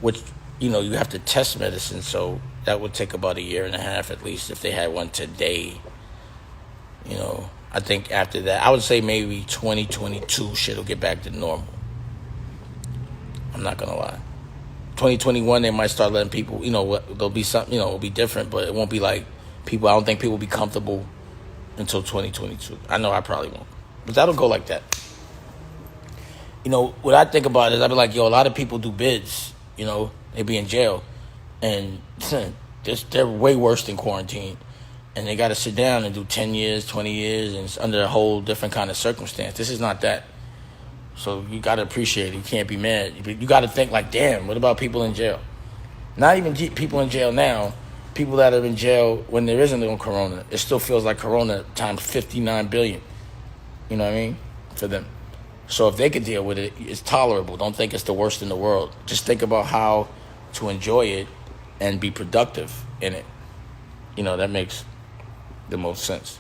which, you have to test medicine, so that would take about 1.5 years at least if they had one today. I think after that, I would say maybe 2022 shit will get back to normal. I'm not going to lie. 2021, they might start letting people, there'll be something, it'll be different, but it won't be like I don't think people will be comfortable until 2022. I know I probably won't. But that'll go like that. What I think about is I'd be like, a lot of people do bids, they be in jail. And they're way worse than quarantine. And they got to sit down and do 10 years, 20 years, and it's under a whole different kind of circumstance. This is not that. So you got to appreciate it. You can't be mad. You got to think like, damn, what about people in jail? Not even people in jail now. People that are in jail when there isn't no corona. It still feels like corona times 59 billion. You know what I mean? For them. So if they could deal with it, it's tolerable. Don't think it's the worst in the world. Just think about how to enjoy it and be productive in it. That makes the most sense.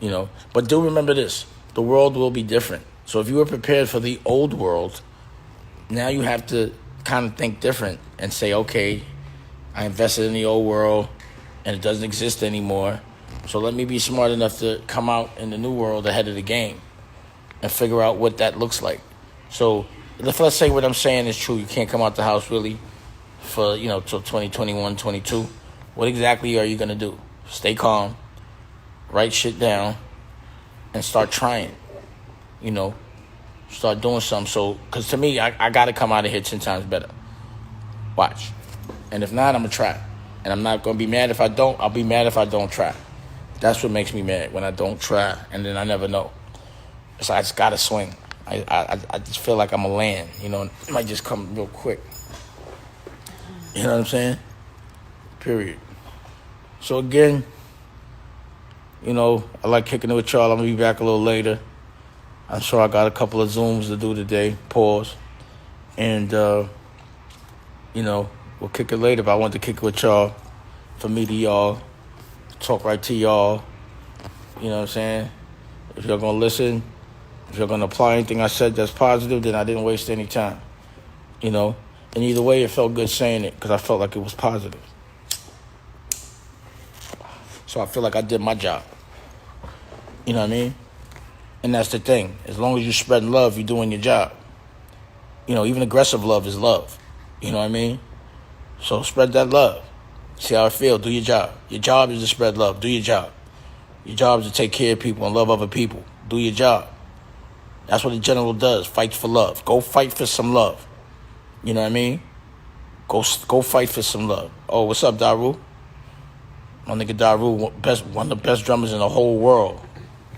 But do remember this. The world will be different. So if you were prepared for the old world, now you have to kind of think different and say, okay, I invested in the old world and it doesn't exist anymore. So let me be smart enough to come out in the new world ahead of the game and figure out what that looks like. So let's say what I'm saying is true. You can't come out the house really for, till 2021, 22. What exactly are you going to do? Stay calm, write shit down, and start trying. Start doing something. So, because to me, I got to come out of here 10 times better. Watch. And if not, I'm going to try. And I'm not going to be mad if I don't. I'll be mad if I don't try. That's what makes me mad, when I don't try, and then I never know. So I just got to swing. I just feel like I'm a land, it might just come real quick. You know what I'm saying? Period. So again, I like kicking it with y'all. I'm going to be back a little later. I'm sure I got a couple of Zooms to do today. Pause. And, we'll kick it later. But I want to kick it with y'all, for me to y'all, talk right to y'all. You know what I'm saying? If you're going to listen, if you're going to apply anything I said that's positive, then I didn't waste any time. And either way, it felt good saying it because I felt like it was positive. So I feel like I did my job. You know what I mean? And that's the thing. As long as you're spreading love, you're doing your job. Even aggressive love is love. You know what I mean? So spread that love. See how it feels. Do your job. Your job is to spread love. Do your job. Your job is to take care of people and love other people. Do your job. That's what a general does. Fights for love. Go fight for some love. You know what I mean? Go fight for some love. Oh, what's up, Daru? My nigga Daru, one of the best drummers in the whole world.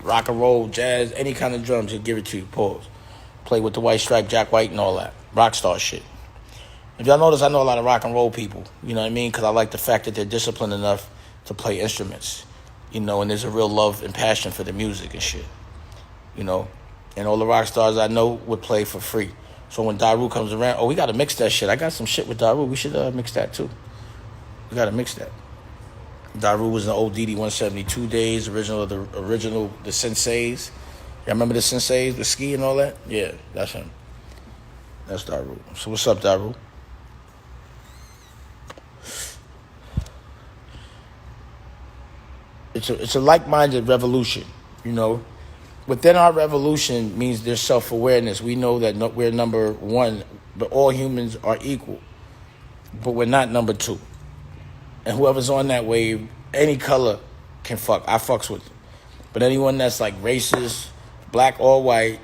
Rock and roll, jazz, any kind of drums, he'll give it to you. Pause. Play with the White Stripe, Jack White, and all that. Rockstar shit. If y'all notice, I know a lot of rock and roll people. You know what I mean? Because I like the fact that they're disciplined enough to play instruments. And there's a real love and passion for the music and shit. And all the rock stars I know would play for free. So when Daru comes around, oh, we gotta mix that shit. I got some shit with Daru. We should mix that too. We gotta mix that. Daru was in the old DD 172 days, the Senseis. Y'all remember the Senseis, the ski and all that? Yeah, that's him. That's Daru. So what's up, Daru? It's a like-minded revolution, you know. Within our revolution means there's self-awareness. We know that we're number one, but all humans are equal. But we're not number two. And whoever's on that wave, any color can fuck. I fucks with them. But anyone that's like racist, black or white,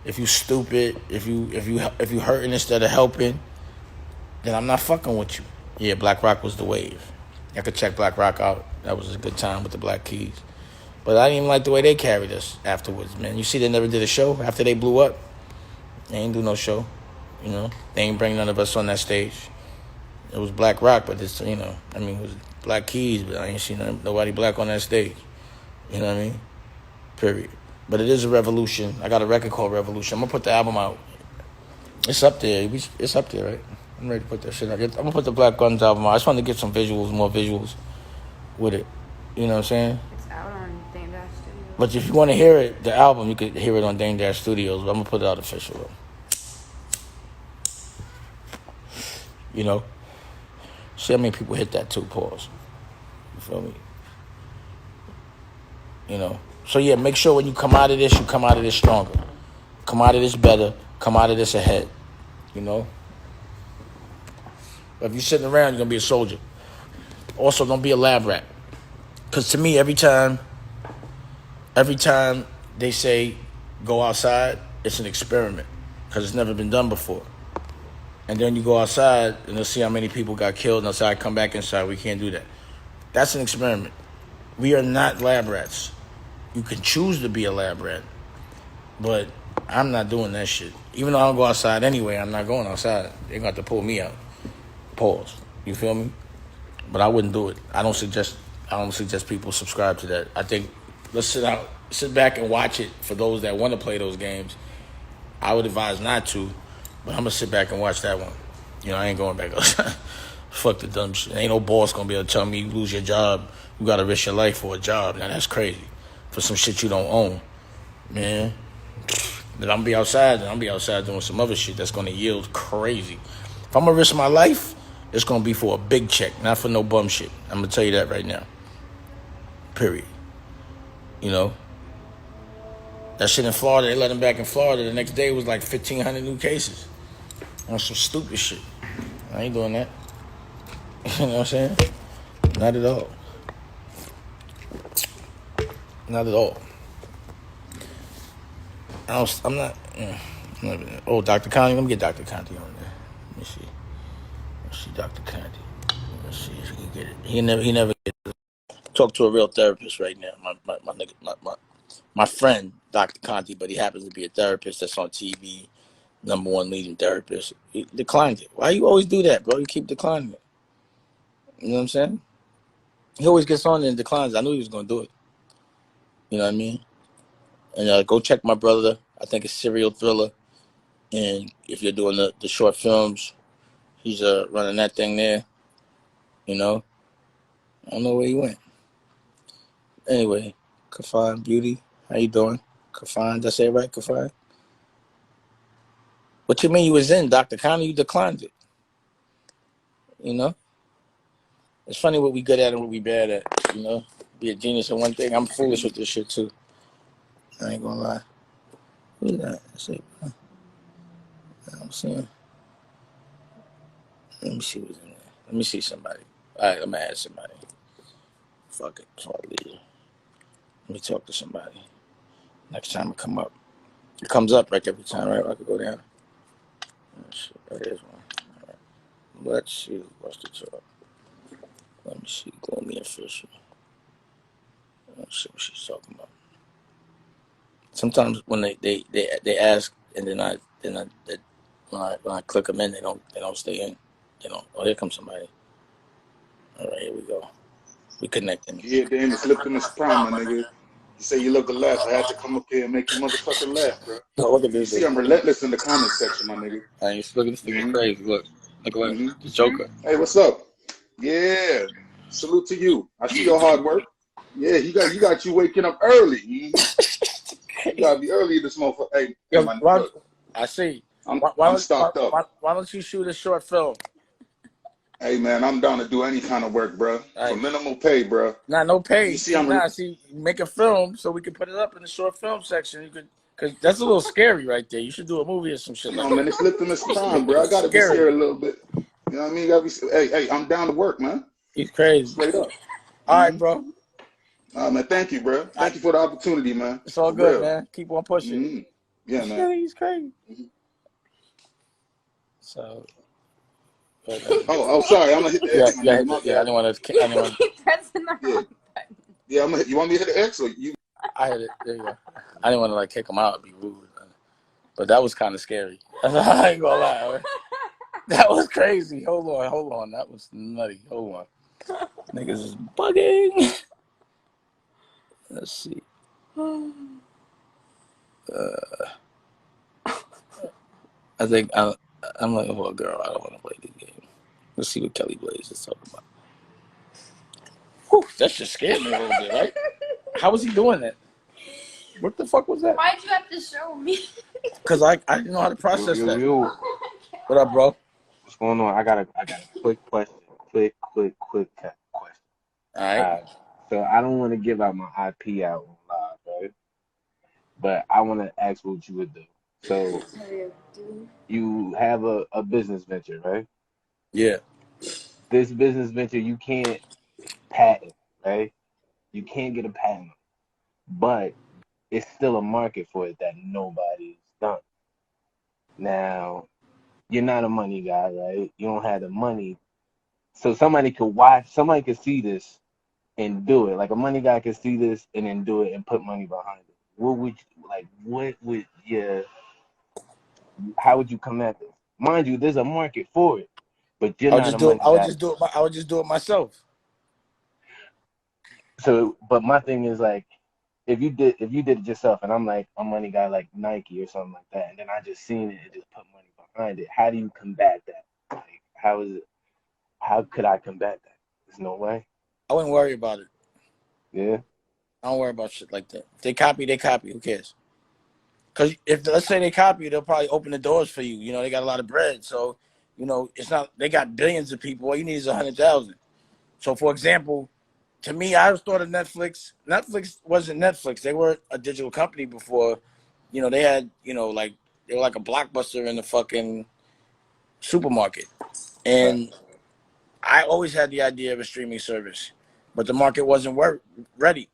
if you stupid, if you hurting instead of helping, then I'm not fucking with you. Yeah, Black Rock was the wave. I could check Black Rock out. That was a good time with the Black Keys. But I didn't even like the way they carried us afterwards, man. You see, they never did a show after they blew up. They ain't do no show, you know. They ain't bring none of us on that stage. It was Black Rock, but it's, you know, I mean, it was Black Keys, but I ain't seen nobody black on that stage. You know what I mean? Period. But it is a revolution. I got a record called Revolution. I'm going to put the album out. It's up there. It's up there, right? I'm ready to put that shit out. I'm going to put the Black Guns album out. I just wanted to get some visuals, more visuals with it. You know what I'm saying? It's out on Dame Dash Studios. But if you want to hear it, the album, you could hear it on Dame Dash Studios. But I'm going to put it out official, though. You know? See how many people hit that too, pause. You feel me? You know? So yeah, make sure when you come out of this, you come out of this stronger. Come out of this better. Come out of this ahead. You know? But if you're sitting around, you're going to be a soldier. Also, don't be a lab rat. Because to me, every time they say go outside, it's an experiment. Because it's never been done before. And then you go outside, and they'll see how many people got killed, and they'll say, come back inside. We can't do that. That's an experiment. We are not lab rats. You can choose to be a lab rat, but I'm not doing that shit. Even though I don't go outside anyway, I'm not going outside. They're going to have to pull me out. Pause. You feel me? But I wouldn't do it. I don't suggest people subscribe to that. I think let's sit back and watch it for those that want to play those games. I would advise not to, but I'm going to sit back and watch that one. You know, I ain't going back outside. Fuck the dumb shit. Ain't no boss going to be able to tell me you lose your job. You got to risk your life for a job. Now, that's crazy. For some shit you don't own. Man. But I'm going to be outside, and I'm going to be outside doing some other shit that's going to yield crazy. If I'm going to risk my life, it's going to be for a big check, not for no bum shit. I'm going to tell you that right now. Period. You know? That shit in Florida, they let him back in Florida. The next day it was like 1,500 new cases. On some stupid shit. I ain't doing that. You know what I'm saying? Not at all. Not at all. I'm not. Oh, Dr. Conti. Let me get Dr. Conti on there. Let me see. Let's see Dr. Conti. Let's see if he can get it. He never get it. Talk to a real therapist right now. My friend, Dr. Conti, but he happens to be a therapist that's on TV, #1 leading therapist. He declined it. Why you always do that, bro? You keep declining it. You know what I'm saying? He always gets on and declines. I knew he was going to do it. You know what I mean? And go check my brother. I think it's Serial Thriller. And if you're doing the short films, he's running that thing there. You know? I don't know where he went. Anyway, Kafan Beauty, how you doing? Kafan, did I say it right, Kafan? What you mean you was in, Dr. Connie? You declined it. You know? It's funny what we good at and what we bad at, you know? Be a genius at one thing. I'm foolish with this shit, too. I ain't gonna lie. Who's that? I'm seeing. Let me see what's in there. Let me see somebody. All right, I'm gonna add somebody. Fuck it. Before I leave. Let me talk to somebody. Next time I come up. It comes up like every time, right? I could go down. There's one. All right. Let's see what's the talk. Let me see. Gloomy Official. Let's see what she's talking about. Sometimes when they ask and then when I click them in, they don't stay in. They don't. Oh, here comes somebody. All right, here we go. We connecting. Yeah, damn, it slipped in the prime, my nigga. You say you love to laugh. I had to come up here and make you motherfucking laugh, bro. No, look at You this see, dude. I'm relentless in the comment section, my nigga. Hey, look at this nigga Mm-hmm. crazy. Look at Mm-hmm. the Joker. Hey, what's up? Yeah. Salute to you. I see your hard work. Yeah, you got you waking up early. Mm-hmm. You gotta be early this motherfucker. Hey, man, look, I see. I'm stocked up. Why don't you shoot a short film? Hey, man, I'm down to do any kind of work, bro. Right. For minimal pay, bro. No pay. You see, Make a film so we can put it up in the short film section. You could, cause that's a little scary right there. You should do a movie or some shit like that. man, it's lifting this time, bro. I gotta be scared a little bit. You know what I mean? You gotta be. Hey, I'm down to work, man. He's crazy. Straight up. All right, bro. Man, thank you, bro. Thank you for the opportunity, man. It's all good, man. Keep on pushing. Mm-hmm. Yeah, man. He's crazy. Mm-hmm. So. Oh, sorry. I'm gonna hit the X. I didn't want to. Pressing the wrong button. Yeah, you want me to hit the X or you? I hit it. There you go. I didn't want to like kick him out and be rude, but that was kind of scary. I ain't gonna lie. That was crazy. Hold on. That was nutty. Hold on. Niggas is bugging. Let's see. I think I'm like, oh, girl, I don't want to play this game. Let's see what Kelly Blaze is talking about. Whew, that just scared me a little bit, right? How was he doing that? What the fuck was that? Why'd you have to show me? Because I didn't know how to process that. Yo. What up, bro? What's going on? I got a quick question. Quick question. All right. So I don't want to give out my IP out on live, right? But I want to ask what you would do. So you have a business venture, right? Yeah. This business venture you can't patent, right? You can't get a patent, but it's still a market for it that nobody's done. Now, you're not a money guy, right? You don't have the money. So somebody could see this and do it. Like a money guy could see this and then do it and put money behind it. How would you come at this? Mind you, there's a market for it, but you're not a money guy. I would just do it myself. So, but my thing is like, if you did it yourself, and I'm like a money guy like Nike or something like that, and then I just seen it and just put money behind it, how do you combat that? Like, how could I combat that? There's no way. I wouldn't worry about it. Yeah. I don't worry about shit like that. If they copy, they copy. Who cares? Because if let's say they copy, they'll probably open the doors for you. You know, they got a lot of bread, so it's not. They got billions of people. All you need is 100,000. So, for example, to me, I always thought of Netflix. Netflix wasn't Netflix. They were a digital company before. They had like they were like a Blockbuster in the fucking supermarket, and I always had the idea of a streaming service, but the market wasn't ready.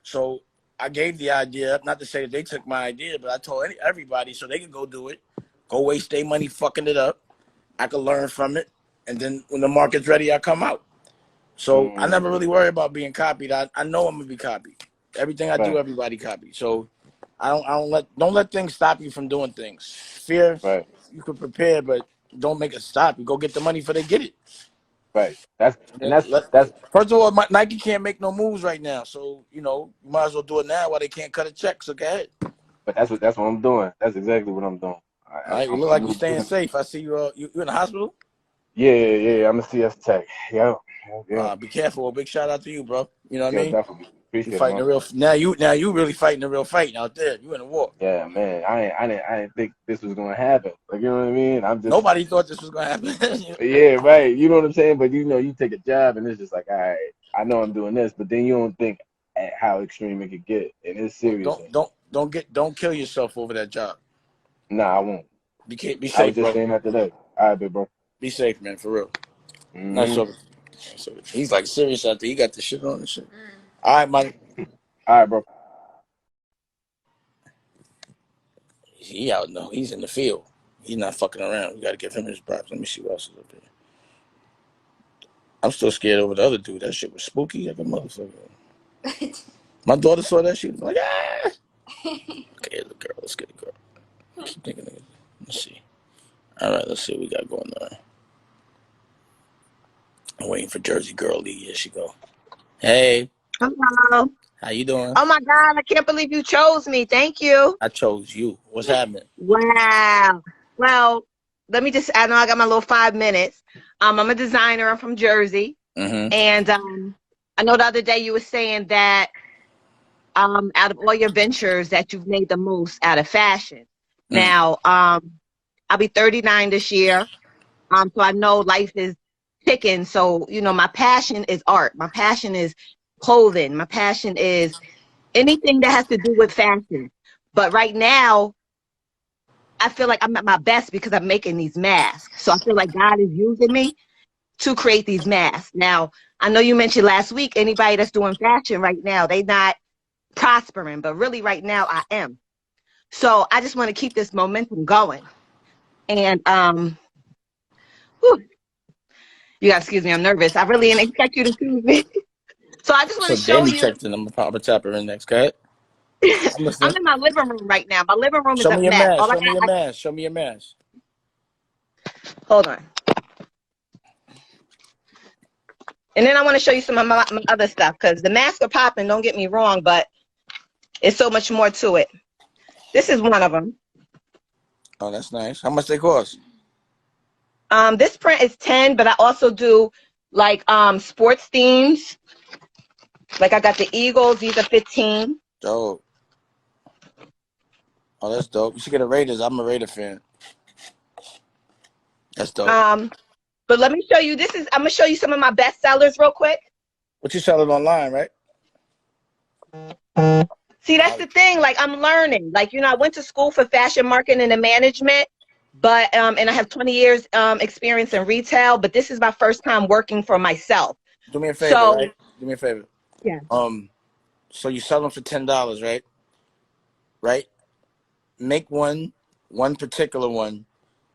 So I gave the idea, not to say that they took my idea, but I told everybody so they could go do it, go waste their money fucking it up. I could learn from it, and then when the market's ready, I come out. So I never really worry about being copied. I know I'm gonna be copied. Everything I do, everybody copies. So don't let things stop you from doing things. Fear, you could prepare, but don't make it stop you. Go get the money before they get it. Right. That's first of all, Nike can't make no moves right now, so you might as well do it now while they can't cut a check. So go ahead. But that's what I'm doing. That's exactly what I'm doing. All right, you look like you're staying safe. I see you. You in the hospital? Yeah. I'm a CS tech. Yeah. Be careful. Big shout out to you, bro. You know what I mean? Definitely. Appreciate you fighting it, the real. Now you really fighting the real fight out there. You in a war. Yeah, man. I didn't think this was gonna happen. Like, you know what I mean? Nobody thought this was gonna happen. Yeah, right. You know what I'm saying? But you take a job and it's just like, all right, I know I'm doing this, but then you don't think at how extreme it could get, and it's serious. Don't kill yourself over that job. Nah, I won't. Be safe, I was just bro. saying that today. All right, big bro. Be safe, man, for real. Mm-hmm. Nice talking. He's like serious out there. He got the shit on and shit. All right, man. All right, bro. He out. No, he's in the field. He's not fucking around. We got to give him his props. Let me see what else is up there. I'm still scared over the other dude. That shit was spooky like a motherfucker. My daughter saw that shit. Like, ah. Okay, the girl. Let's get the girl. I keep thinking. Let's see. All right, let's see what we got going on. I'm waiting for Jersey Girl Lee. Here she go. Hey. Hello. How you doing? Oh my God, I can't believe you chose me. Thank you. I chose you. What's happening? Wow. Well, let me just, I know I got my little 5 minutes. I'm a designer. I'm from Jersey. Mm-hmm. And I know the other day you were saying that out of all your ventures that you've made the most out of fashion. Now, I'll be 39 this year. So I know life is ticking. So, my passion is art. My passion is clothing. My passion is anything that has to do with fashion. But right now, I feel like I'm at my best because I'm making these masks. So I feel like God is using me to create these masks. Now, I know you mentioned last week, anybody that's doing fashion right now, they not prospering, but really right now I am. So I just want to keep this momentum going. And whew, you gotta excuse me, I'm nervous. I really didn't expect you to choose me. So I just want So to show Danny you. checked in. I'm gonna tap her in next. Go ahead. I'm I'm listening. in my living room right now. My living room is Show a me your mess. mask. All I Show me your got, mask. Show me your mask. hold on. And then I want to show you some of my other stuff because the masks are popping, don't get me wrong, but it's so much more to it. This is one of them. Oh, that's nice. How much they cost? This print is 10, but I also do like sports themes. Like I got the Eagles, these are 15. Dope. Oh, that's dope. You should get a Raiders. I'm a Raider fan. That's dope. But let me show you, I'm gonna show you some of my best sellers real quick. What you selling online, right? See, that's the thing. Like I'm learning. Like, I went to school for fashion marketing and management, but and I have 20 years experience in retail, but this is my first time working for myself. Do me a favor, So, right? Do me a favor. yeah. So you sell them for $10, right? Right? Make one particular one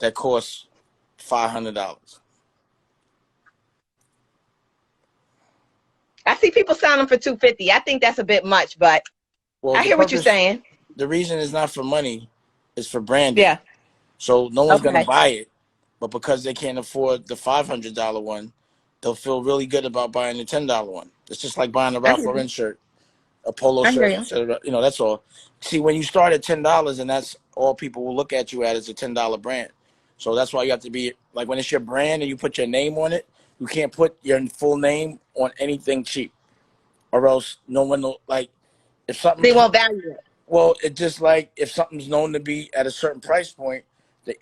that costs $500. I see people selling them for $250. I think that's a bit much, but Well, I hear what you're saying. The reason is not for money, it's for branding. Yeah. So no one's Okay. gonna buy it, but because they can't afford the $500 one, they'll feel really good about buying the $10 one. It's just like buying a I Ralph hear you. Lauren shirt, a polo I hear shirt. you. Instead of, that's all. See, when you start at $10, and that's all people will look at you at is a $10 brand. So that's why you have to be like when it's your brand and you put your name on it, you can't put your full name on anything cheap, or else no one will like. If something, They won't value it. well, it's just like if something's known to be at a certain price point,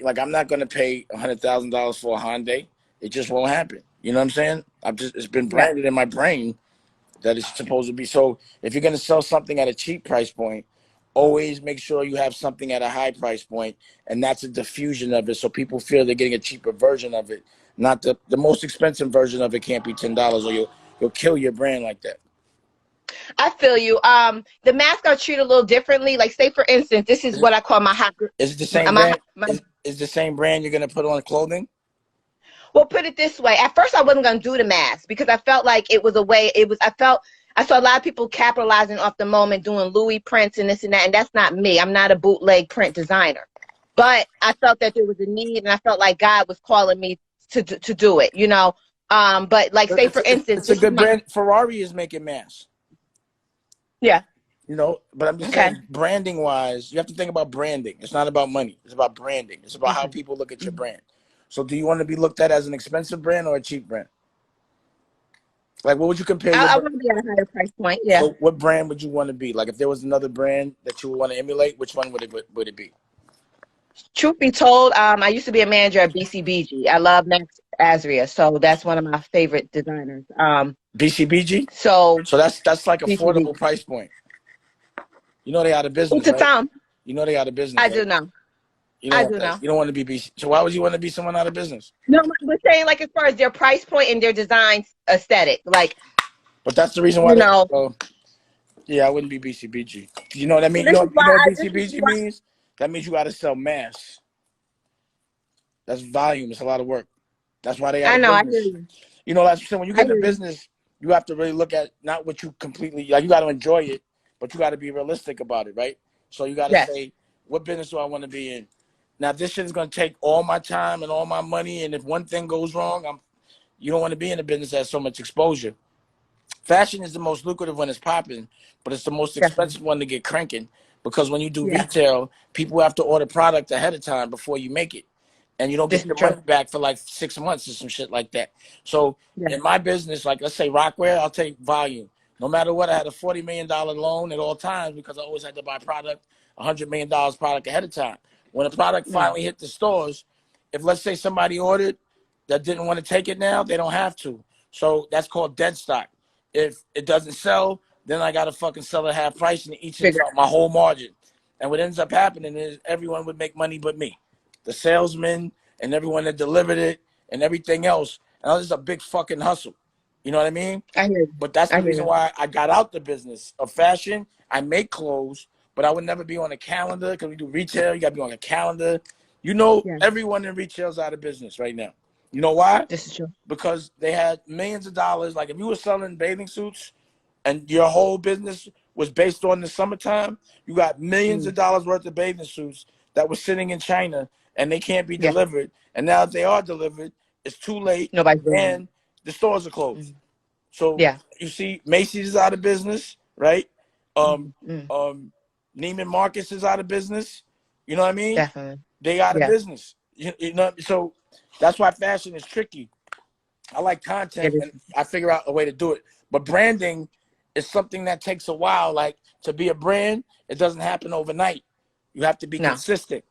like I'm not gonna pay $100,000 for a Hyundai. It just won't happen. You know what I'm saying? It's been Yeah. branded in my brain that it's supposed to be. So if you're gonna sell something at a cheap price point, always make sure you have something at a high price point, and that's a diffusion of it, so people feel they're getting a cheaper version of it. Not the most expensive version of it can't be $10, or you'll kill your brand like that. I feel you. The masks are treated a little differently. Like, say for instance, this is what I call my hot. Is it the same brand? Is the same brand you're gonna put on clothing? Well, put it this way. At first, I wasn't gonna do the mask because I felt like it was a way. I saw a lot of people capitalizing off the moment, doing Louis prints and this and that, and that's not me. I'm not a bootleg print designer. But I felt that there was a need, and I felt like God was calling me to do it. But like, say for instance, it's a good brand. Ferrari is making masks. Yeah. But I'm just saying, branding wise, you have to think about branding. It's not about money. It's about branding. It's about how people look at your brand. So do you want to be looked at as an expensive brand or a cheap brand? Like, what would you compare? I want to be at a higher price point. Yeah. So what brand would you want to be? Like, if there was another brand that you would want to emulate, which one would it be? Truth be told, I used to be a manager at BCBG. I love Max Azria, so that's one of my favorite designers. BCBG? So that's like BCBG. affordable price point. They out of business, To right? Tom. They out of business. I right? do know. I do know. You don't want to be BC. So why would you want to be someone out of business? No, we're saying like as far as their price point and their design aesthetic, like. But that's the reason why. Yeah, I wouldn't be BCBG. You know what I mean? You know what BCBG means? That means you got to sell mass. That's volume. It's a lot of work. That's why they out of business. I hear you. Like when you get into business, you have to really look at not what you completely like. You got to enjoy it, but you got to be realistic about it, right? So you got to say, what business do I want to be in? Now this shit is gonna take all my time and all my money, and if one thing goes wrong, you don't want to be in a business that has so much exposure. Fashion is the most lucrative when it's popping, but it's the most expensive one to get cranking because when you do retail, people have to order product ahead of time before you make it, and you don't get your money back for like 6 months or some shit like that. So in my business, like let's say Rockwear, I'll take volume. No matter what, I had a $40 million loan at all times because I always had to buy product, $100 million product ahead of time. When the product finally hit the stores, if let's say somebody ordered that didn't want to take it now, they don't have to. So that's called dead stock. If it doesn't sell, then I gotta fucking sell it half price and each out my whole margin. And what ends up happening is everyone would make money but me, the salesman and everyone that delivered it and everything else. And this is a big fucking hustle. You know what I mean? I hear you. But that's the reason why I got out the business of fashion. I make clothes, but I would never be on a calendar because we do retail. You gotta be on a calendar. You know, everyone in retail's out of business right now. You know why? This is true. Because they had millions of dollars. Like if you were selling bathing suits and your whole business was based on the summertime, you got millions of dollars worth of bathing suits that were sitting in China and they can't be delivered. And now if they are delivered, it's too late. And the stores are closed. So you see Macy's is out of business, right? Neiman Marcus is out of business. You know what I mean? Definitely. They out of business. You know, so that's why fashion is tricky. I like content and I figure out a way to do it. But branding is something that takes a while. Like to be a brand, it doesn't happen overnight. You have to be consistent.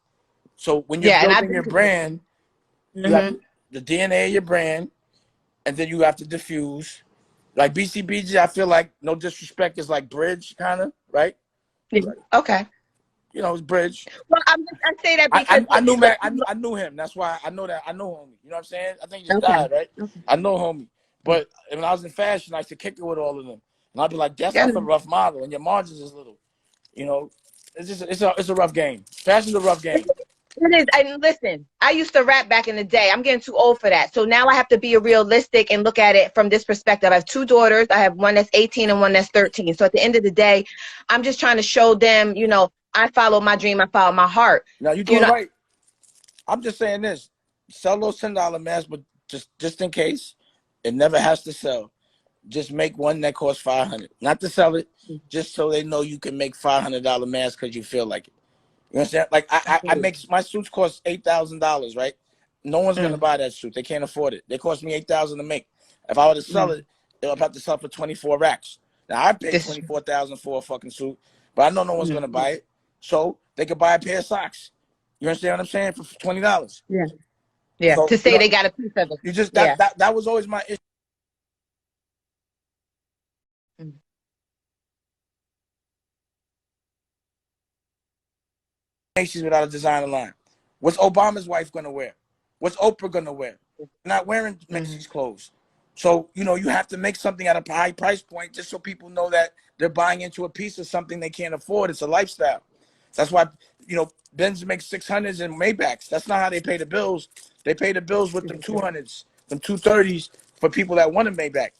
So when you're building your brand, you have the DNA of your brand, and then you have to diffuse. Like BCBG, I feel like, no disrespect, is like Bridge kind of, right? Okay. You know, it's Bridge. Well, I say that because I knew him. That's why I know that. I know homie. You know what I'm saying? I think he just died, right? I know homie. But when I was in fashion, I used to kick it with all of them. And I'd be like, that's a rough model, and your margins is little. You know, it's a rough game. Fashion's a rough game. It is. And listen, I used to rap back in the day. I'm getting too old for that. So now I have to be realistic and look at it from this perspective. I have 2 daughters. I have one that's 18 and one that's 13. So at the end of the day, I'm just trying to show them, you know, I follow my dream. I follow my heart. Now you're doing right. I'm just saying this: sell those $10 masks, but just in case, it never has to sell. Just make one that costs $500. Not to sell it, just so they know you can make $500 masks because you feel like it. You understand? Like I make my suits cost $8,000, right? No one's gonna buy that suit. They can't afford it. They cost me $8,000 to make. If I were to sell it, they'll have to sell for 24 racks. Now I paid $24,000 for a fucking suit, but I know no one's gonna buy it. So they could buy a pair of socks. You understand what I'm saying? For $20. Yeah. So, to say they got a piece of it. You just that was always my issue. She's without a designer line. What's Obama's wife gonna wear? What's Oprah gonna wear? They're not wearing Macy's clothes. So, you know, you have to make something at a high price point just so people know that they're buying into a piece of something they can't afford. It's a lifestyle. That's why, you know, Benz makes 600s and Maybachs. That's not how they pay the bills. They pay the bills with them 200s, them 230s for people that want a Maybach.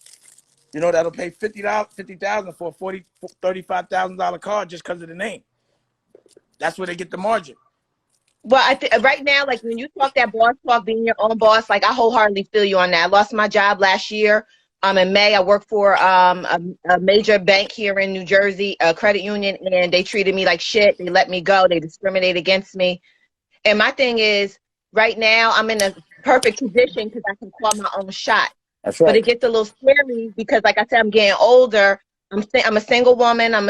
You know, that'll pay $50,000 for a $35,000 car just because of the name. That's where they get the margin. Well, I think right now, like when you talk that boss talk, being your own boss, like I wholeheartedly feel you on that. I lost my job last year. In May, I worked for a major bank here in New Jersey, a credit union, and they treated me like shit. They let me go. They discriminated against me. And my thing is, right now, I'm in a perfect position because I can call my own shot. That's right. But it gets a little scary because, like I said, I'm getting older. I'm a single woman. I'm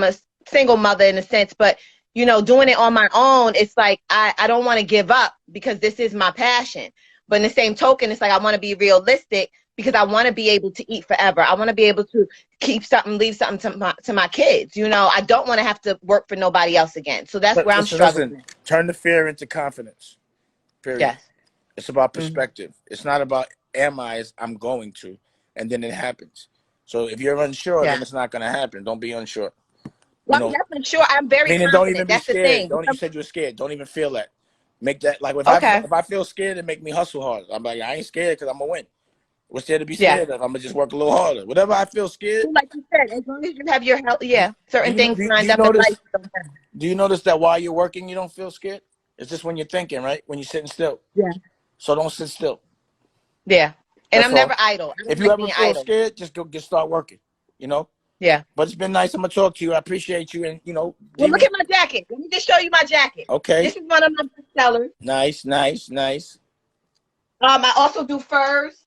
a single mother in a sense, but you know, doing it on my own, it's like I don't want to give up because this is my passion. But in the same token, it's like I want to be realistic because I want to be able to eat forever. I want to be able to keep something, leave something to my kids. You know, I don't want to have to work for nobody else again. So that's where I'm struggling. Listen, turn the fear into confidence. Period. Yes. It's about perspective. It's not about am I, it's I'm going to, and then it happens. So if you're unsure, then it's not going to happen. Don't be unsure. Well, I'm definitely sure. I'm very confident. Don't even be That's scared. the thing. You said you were scared. Don't even feel that. Make that like if I feel scared, it make me hustle hard. I'm like I ain't scared because I'm gonna win. What's there to be scared of? I'm gonna just work a little harder. Whatever I feel scared. Like you said, as long as you have your health, certain things lined up in life. Do you notice that while you're working, you don't feel scared? It's just when you're thinking, right? When you're sitting still. Yeah. So don't sit still. Yeah. And That's I'm all. never idle. I If don't you like ever being feel idle. scared, just go start working. You know. Yeah. But it's been nice. I'm gonna talk to you. I appreciate you, and Well, look at my jacket. Let me just show you my jacket. Okay. This is one of my best sellers. Nice. I also do furs.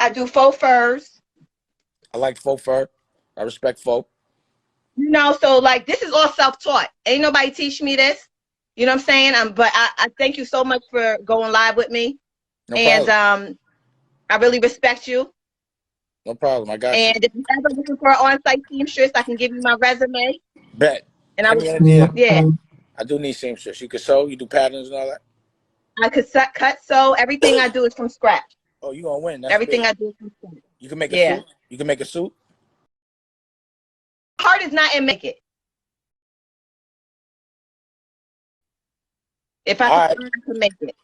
I do faux furs. I like faux fur. I respect faux. You know, so like this is all self-taught. Ain't nobody teach me this. You know what I'm saying? But I thank you so much for going live with me. No and problem. I really respect you. No problem. I got And you. if you're ever looking for an on-site seamstress, I can give you my resume. Bet. And Give me an idea. yeah. I do need seamstress. You can sew. You do patterns and all that. I could cut, sew. Everything I do is from scratch. Oh, you gonna win? That's Everything big. I do is from scratch. You can make a suit. You can make a suit. Heart is not in make it. If I could make it.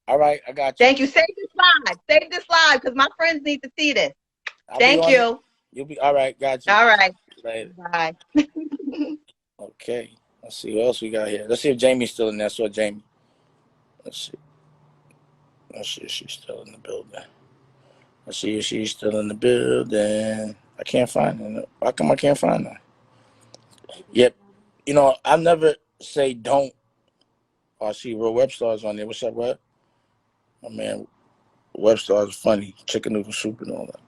All right, I got you. Thank you. Save this live. Save this live because my friends need to see this. Thank you. You'll be all right. Got you. All right. Later. Bye. Okay. Let's see what else we got here. Let's see if Jamie's still in there. I saw Jamie. Let's see. Let's see if she's still in the building. Let's see if she's still in the building. I can't find her. How come I can't find her? Yep. You know, I never say don't. Oh, I see Real Webstar's on there. What's up, Web? My man, Webstar's funny. Chicken noodle soup and all that.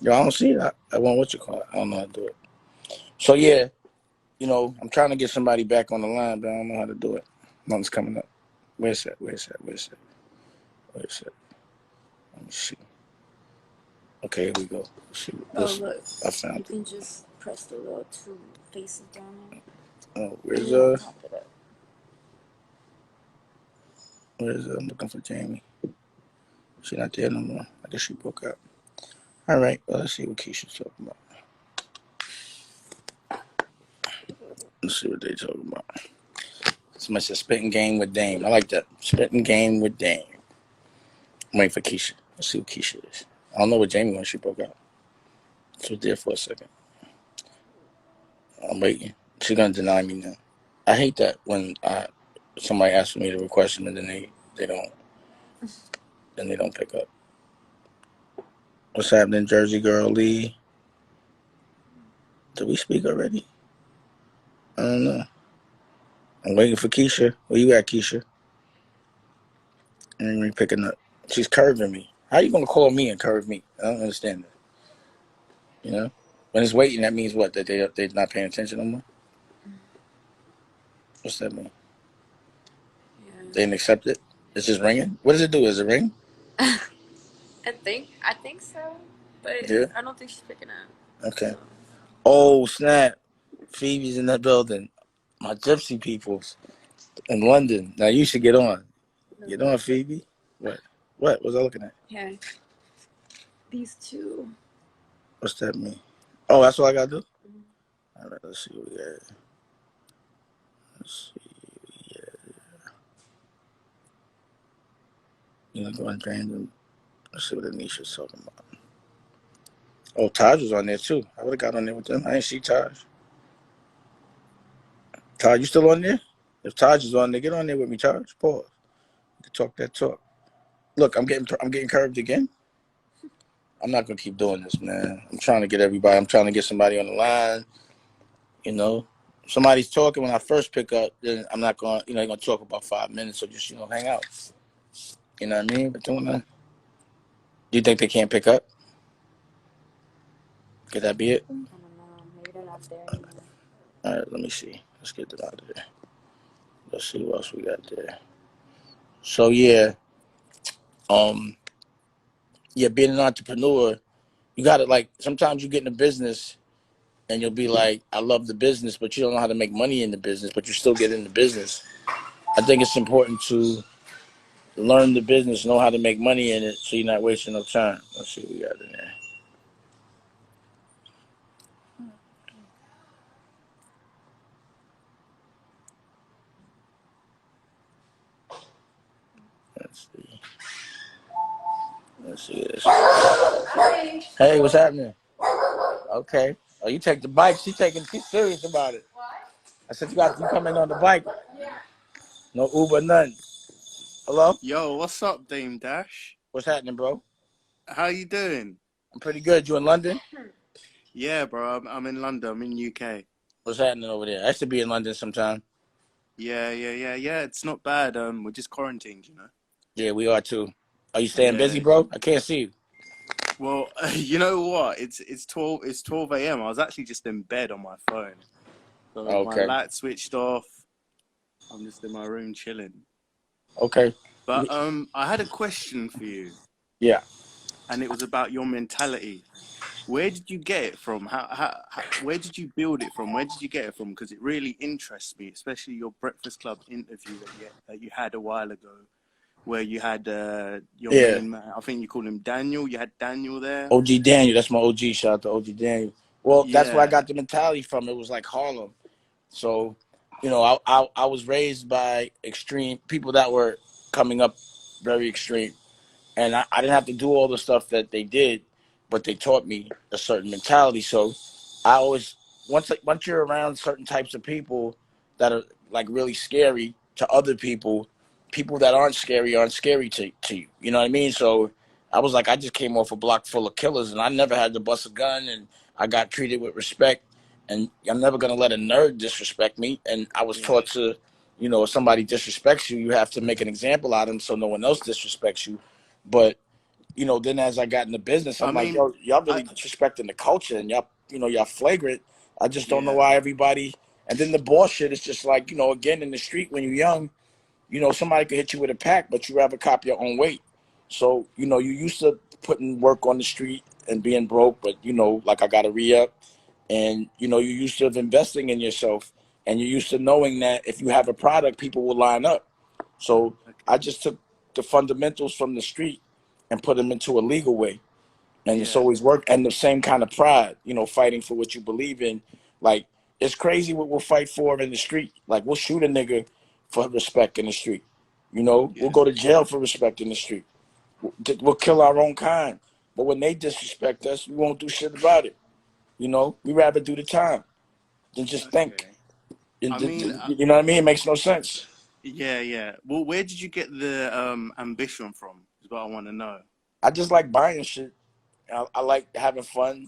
Yo, I don't see it. I want what you call it. I don't know how to do it. So, yeah, you know, I'm trying to get somebody back on the line, but I don't know how to do it. Nothing's coming up. Where's that? Let me see. Okay, here we go. Let's see. Look. I found it. You can just press the little two faces down there. Oh, where's I'm looking for Jamie. She's not there no more. I guess she broke up. All right, well, let's see what Keisha's talking about. Let's see what they're talking about. Somebody said spitting game with Dame. I like that. Spitting game with Dame. I'm waiting for Keisha. Let's see what Keisha is. I don't know what Jamie when she broke out. She was there for a second. I'm waiting. She's gonna deny me now. I hate that when somebody asks me the question and then they don't pick up. What's happening, Jersey Girl Lee? Did we speak already? I don't know. I'm waiting for Keisha. Where you at, Keisha? And we picking up. She's curving me. How you gonna call me and curve me? I don't understand that. You know, when it's waiting, that means what? That they're not paying attention no more. What's that mean? Yeah. They didn't accept it. It's just ringing. What does it do? Is it ring? I think so, but Yeah. I don't think she's picking up. Okay. So. Oh snap! Phoebe's in that building. My gypsy peoples in London. Now you should get on. Get on, Phoebe. What? What was I looking at? Yeah. These two. What's that mean? Oh, that's what I gotta do? All right, let's see what we got. Let's see. Yeah. You know, going random. Let's see what Anisha's talking about. Oh, Taj was on there too. I would have got on there with them. I didn't see Taj. Taj, you still on there? If Taj is on there, get on there with me, Taj. Pause. You can talk that talk. Look, I'm getting curved again. I'm not gonna keep doing this, man. I'm trying to get everybody. I'm trying to get somebody on the line. You know, if somebody's talking when I first pick up, then I'm not going. You know, they're gonna talk about 5 minutes or just hang out. You know what I mean? But doing that, do you think they can't pick up? Could that be it? I don't know. Maybe they're not there anymore. All right, let me see. Let's get them out of there. Let's see what else we got there. So yeah, being an entrepreneur, you got to sometimes you get in a business and you'll be like, I love the business, but you don't know how to make money in the business, but you still get in the business. I think it's important to learn the business, know how to make money in it, so you're not wasting no time. Let's see what we got in there. Let's see this. Hey, what's happening? Okay. Oh, you take the bike. She's serious about it. What? I said you coming on the bike. Yeah. No Uber, none. Hello? Yo, what's up, Dame Dash? What's happening, bro? How you doing? I'm pretty good. You in London? Yeah, bro. I'm in London. I'm in UK. What's happening over there? I used to be in London sometime. Yeah. It's not bad. We're just quarantined, you know. Yeah, we are too. Are you staying busy, Yeah. bro? I can't see you. Well, you know what? It's 12 a.m. I was actually just in bed on my phone. So my Okay. light switched off. I'm just in my room chilling. Okay. But I had a question for you, Yeah. and it was about your mentality. Where did you get it from? Where did you build it from? Where did you get it from? Because it really interests me, especially your Breakfast Club interview that you had a while ago, where you had your Yeah. main man. I think you called him Daniel. You had Daniel there. OG Daniel. That's my OG. Shout out to OG Daniel. Well, that's where I Yeah. got the mentality from. It was like Harlem. So, you know, I was raised by extreme people that were coming up very extreme. And I didn't have to do all the stuff that they did, but they taught me a certain mentality. So I always once you're around certain types of people that are like really scary to other people, people that aren't scary to you. You know what I mean? So I was like, I just came off a block full of killers, and I never had to bust a gun, and I got treated with respect, and I'm never gonna let a nerd disrespect me. And I was Yeah. taught to, you know, if somebody disrespects you, you have to make an example out of them so no one else disrespects you. But you know, then as I got in the business, I I'm like, mean, yo, y'all I really disrespecting the culture, and y'all flagrant. I just don't know yeah. why everybody. And then the boss shit is just like, you know, again in the street when you're young, you know, somebody could hit you with a pack, but you rather cop your own weight. So you know, you used to putting work on the street and being broke, but you know, like I got to re-up, and you know, you used to investing in yourself, and you're used to knowing that if you have a product, people will line up. So I Okay. just took the fundamentals from the street and put them into a legal way. And it's Yeah. always worked. And the same kind of pride, you know, fighting for what you believe in. Like, it's crazy what we'll fight for in the street. Like, we'll shoot a nigga for respect in the street. You know, we'll Yeah. go to jail for respect in the street. We'll kill our own kind. But when they disrespect us, we won't do shit about it. You know, we rather do the time than just think. Okay. I mean, You know what I mean? It makes no sense. yeah. Well, where did you get the ambition from? Is what I want to know. I just like buying shit. I like having fun.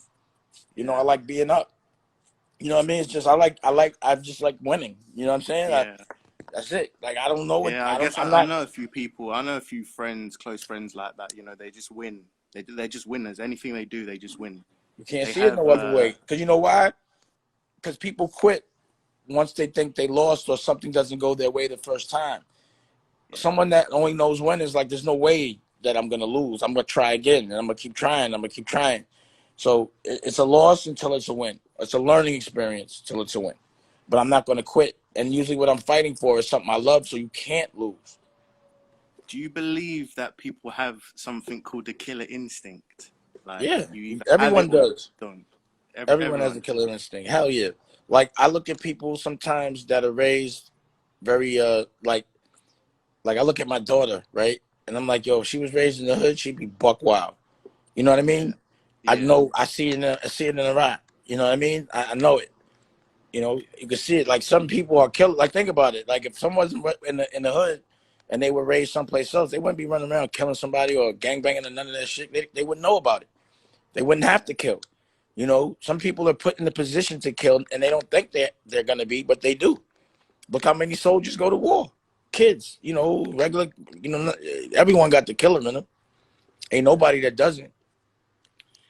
You know, I Yeah. like being up. You know what I mean? It's just I just like winning. You know what I'm saying? Yeah. That's it. Like I don't know what Yeah, I I don't. guess I'm I not. know a few people. I know a few friends, close friends like that. You know, they just win. They're just winners. Anything they do, they just win. You can't They see it have no other way. Because you know why? Because people quit once they think they lost or something doesn't go their way the first time. yeah. Someone that only knows when is like, there's no way that I'm gonna lose. I'm gonna try again, and I'm gonna keep trying. I'm gonna keep trying. So it's a loss until it's a win. It's a learning experience till it's a win. But I'm not gonna quit. And usually, what I'm fighting for is something I love, so you can't lose. Do you believe that people have something called the killer instinct? Like Yeah, you either have it everyone or you does. don't. Everyone has a Everyone. killer instinct. Hell yeah. Like I look at people sometimes that are raised very like I look at my daughter, right? And I'm like, yo, if she was raised in the hood, she'd be buck wild. You know what I Yeah. mean? I Yeah. know I see it in her eye. You know what I mean? I know it. You know, you can see it. Like some people are killers. Like think about it. Like if someone's in the hood and they were raised someplace else, they wouldn't be running around killing somebody or gangbanging or none of that shit. They wouldn't know about it. They wouldn't have to kill. You know, some people are put in the position to kill and they don't think they're gonna be, but they do. Look how many soldiers go to war. Kids, you know, regular, you know, everyone got the killer in them. Ain't nobody that doesn't.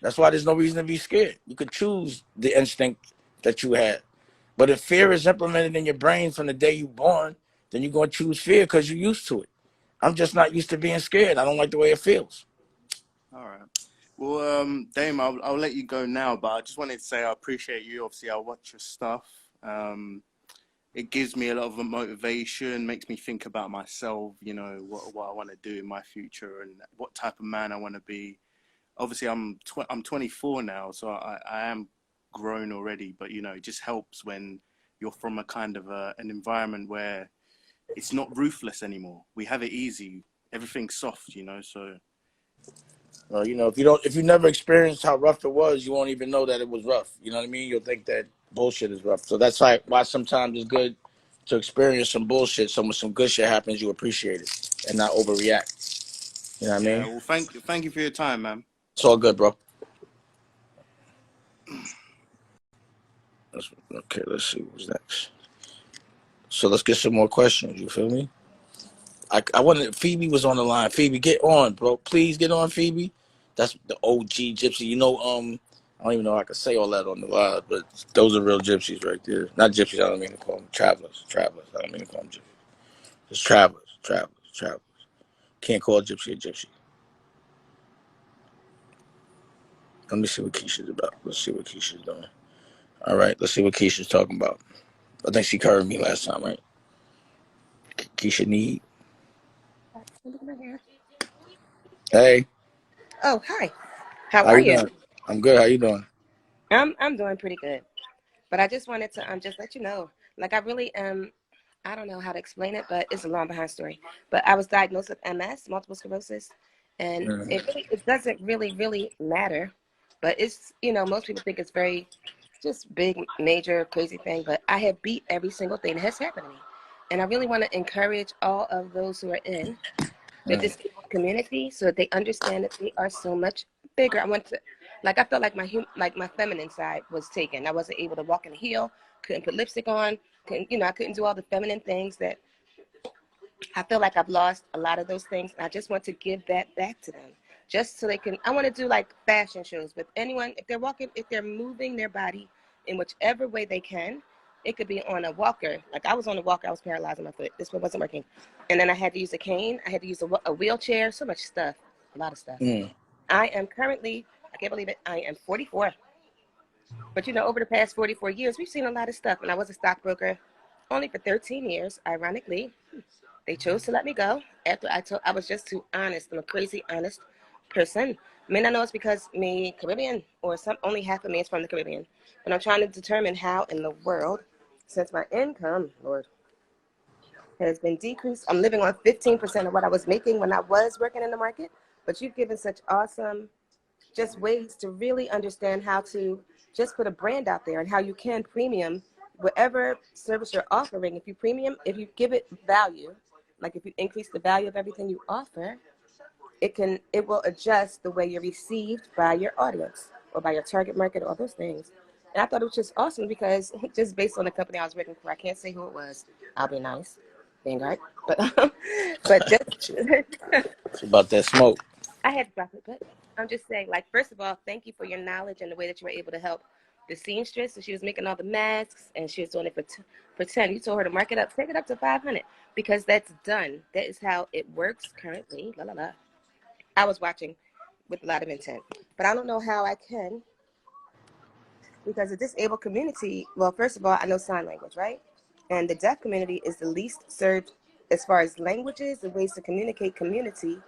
That's why there's no reason to be scared. You could choose the instinct that you had. But if fear is implemented in your brain from the day you're born, then you're going to choose fear because you're used to it. I'm just not used to being scared. I don't like the way it feels. All right. Well, Dame, I'll let you go now, but I just wanted to say I appreciate you. Obviously, I watch your stuff. It gives me a lot of motivation, makes me think about myself, you know, what I want to do in my future and what type of man I want to be. Obviously, I'm 24 now, so I am grown already, but, you know, it just helps when you're from a kind of an environment where it's not ruthless anymore. We have it easy. Everything's soft, you know, so. Well, you know, if you never experienced how rough it was, you won't even know that it was rough. You know what I mean? You'll think that bullshit is rough. So that's why sometimes it's good to experience some bullshit. So when some good shit happens, you appreciate it and not overreact. You know what I Yeah, mean? well, thank you for your time, man. It's all good, bro. Okay, let's see what's next. So let's get some more questions. You feel me? I wanted Phoebe was on the line. Phoebe, get on, bro. Please get on, Phoebe. That's the OG gypsy. You know, I don't even know if I can say all that on the live, but those are real gypsies right there. Not gypsies. I don't mean to call them travelers. Travelers. I don't mean to call them gypsies. It's travelers. Travelers. Travelers. Can't call a gypsy a gypsy. Let me see what Keisha's about. Let's see what Keisha's doing. All right. Let's see what Keisha's talking about. I think she covered me last time, right? Keisha Need. Hey, Oh, hi. How how are you you? doing? I'm good. How you doing? I'm doing pretty good. But I just wanted to just let you know, like I really I don't know how to explain it, but it's a long behind story. But I was diagnosed with MS, multiple sclerosis, and Mm. it doesn't really matter. But it's most people think it's very just big, major, crazy thing. But I have beat every single thing that has happened to me. And I really want to encourage all of those who are in the Mm. disabled community so that they understand that they are so much bigger. I want to, like, I felt like my feminine side was taken. I wasn't able to walk in a heel, couldn't put lipstick on, I couldn't do all the feminine things that I feel like I've lost a lot of those things. And I just want to give that back to them, just so they can. I want to do like fashion shows with anyone if they're moving their body in whichever way they can. It could be on a walker. Like I was on a walker, I was paralyzed on my foot. This one wasn't working, and then I had to use a cane. I had to use a wheelchair. So much stuff, a lot of stuff. Mm. I am currently, I can't believe it, I am 44. But over the past 44 years, we've seen a lot of stuff. And I was a stockbroker only for 13 years, ironically. They chose to let me go after I was just too honest. I'm a crazy honest person. I mean, I know it's because me Caribbean, or only half of me is from the Caribbean. But I'm trying to determine how in the world, since my income, Lord, has been decreased. I'm living on 15% of what I was making when I was working in the market. But you've given such awesome just ways to really understand how to just put a brand out there and how you can premium whatever service you're offering. If you give it value, like if you increase the value of everything you offer, it will adjust the way you're received by your audience or by your target market, all those things. And I thought it was just awesome because just based on the company I was working for, I can't say who it was. I'll be nice, Vanguard, but just It's about that smoke. I had to drop it, but I'm just saying, like, first of all, thank you for your knowledge and the way that you were able to help the seamstress. So she was making all the masks, and she was doing it for 10. You told her to mark it up, take it up to 500, because that's done. That is how it works currently. La la la. I was watching with a lot of intent, but I don't know how I can, because the disabled community, well, first of all, I know sign language, right? And the deaf community is the least served as far as languages and ways to communicate community,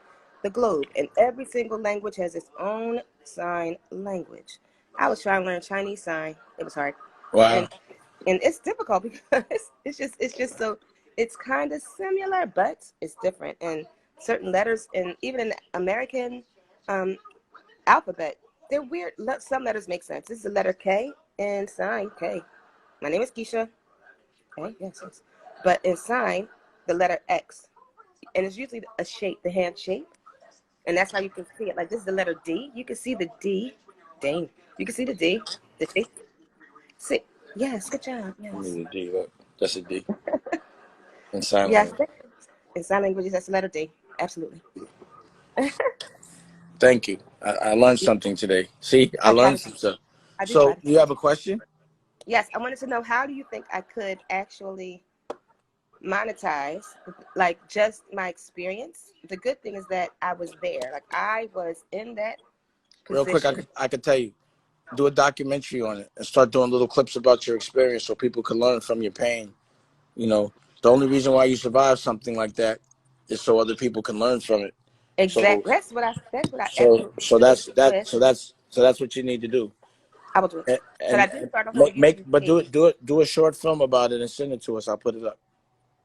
the globe. And every single language has its own sign language. I was trying to learn Chinese sign. It was hard. Wow. And and it's difficult because it's just so it's kind of similar, but it's different. And certain letters, and even in the American um, alphabet, they're weird. Some letters make sense. This is the letter K in sign K. My name is Keisha. Okay, yes. But in sign, the letter X. And it's usually a shape, the hand shape. And that's how you can see it. Like this is the letter D. You can see the D. Dang. You can see the D. The shape. See. Yes, good job. I Yes. mean, the D. Look, that's a D in sign Yes. language. In sign languages, that's the letter D. Absolutely. Thank you. I learned something today. See, I I learned promise. some stuff. I do try So, to. you have a question? Yes, I wanted to know, how do you think I could actually monetize like just my experience? The good thing is that I was there. Like I was in that Real quick, position. I could tell you. Do a documentary on it and start doing little clips about your experience so people can learn from your pain. You know, the only reason why you survive something like that is so other people can learn from it. So, Exactly. That's what I absolutely so should that's do that. with. So that's what you need to do. I will do it. But I did start a whole Make, YouTube but page. do a short film about it and send it to us. I'll put it up.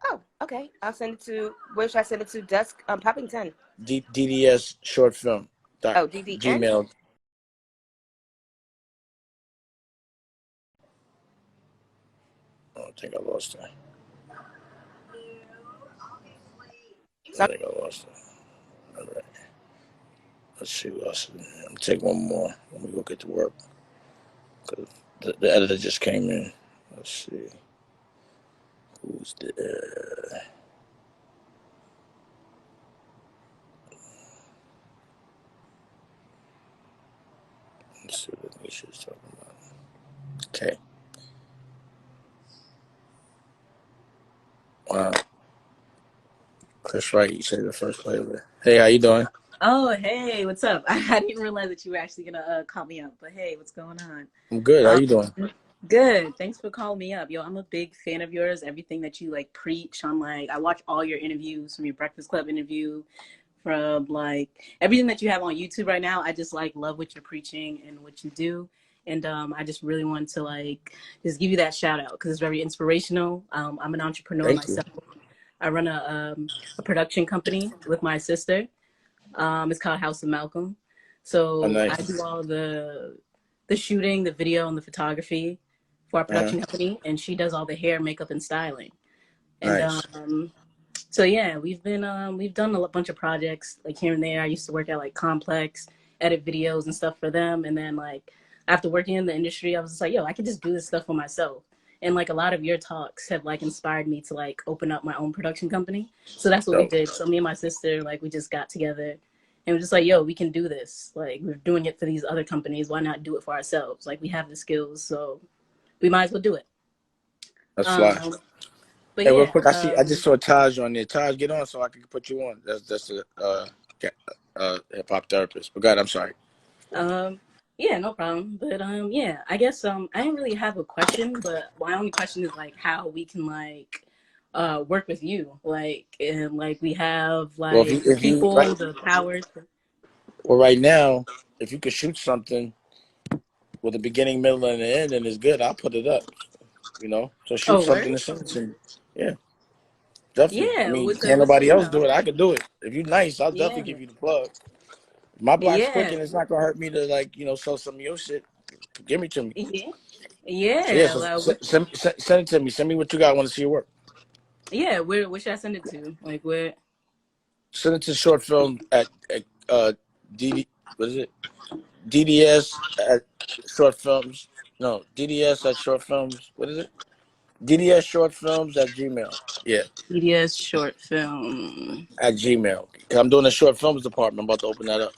Oh, okay. I'll send it to, where should I send it to? Dusk Poppington. DDS short film. Oh, DDN. Gmail. Oh, I think I lost it. I So think I lost it. All right. Let's see what else. Let me take one more. Let me go get to work. 'Cause the editor just came in. Let's see. Who's there? Let's see what Nisha's talking about. Okay. Wow. Chris Wright, you said the first flavor. Hey, how you doing? Oh, hey, what's up? I didn't realize that you were actually gonna call me up, but hey, what's going on? I'm good. How you doing? Good. Thanks for calling me up. Yo, I'm a big fan of yours. Everything that you like preach. I watch all your interviews, from your Breakfast Club interview, from like everything that you have on YouTube right now. I just like love what you're preaching and what you do. And I just really want to like just give you that shout out because it's very inspirational. I'm an entrepreneur Thank you. myself. I run a production company with my sister. It's called House of Malcolm. So Oh, nice. I do all the shooting, the video, and the photography for our production company, and she does all the hair, makeup, and styling. And Nice. so yeah, we've done a bunch of projects like here and there. I used to work at like Complex, edit videos and stuff for them, and then like after working in the industry, I was just like, yo, I could just do this stuff for myself. And like a lot of your talks have like inspired me to like open up my own production company. So that's what we did. So me and my sister, like we just got together and we're just like, yo, we can do this. Like we're doing it for these other companies. Why not do it for ourselves? Like we have the skills, so we might as well do it. That's fly. But Hey, yeah, real quick, I just saw Taj on there. Taj, get on so I can put you on. That's a hip hop therapist. But God, I'm sorry. Yeah, no problem. But yeah, I guess I didn't really have a question, but my only question is like how we can like work with you, like, and like we have like Well, the people, right, the powers. well, right now, if you could shoot something with a beginning, middle, and an end, and it's good, I'll put it up. You know, so shoot something Word? and send it to me. Yeah, definitely. I Yeah, mean, with can't the nobody else do it. I could do it. If you're nice, I'll definitely yeah, give you the plug. My block's quick, yeah, and it's not gonna hurt me to like sell some of your shit. Give me to me. yeah, So yeah, yeah. so send it to me. Send me what you got. I want to see your work. Yeah, where should I send it to? Like where? Send it to short film at DD. What is it? DDS at short films. No, DDS at short films. What is it? DDS short films at Gmail. Yeah, PDS short film. at Gmail. Cause I'm doing a short films department. I'm about to open that up.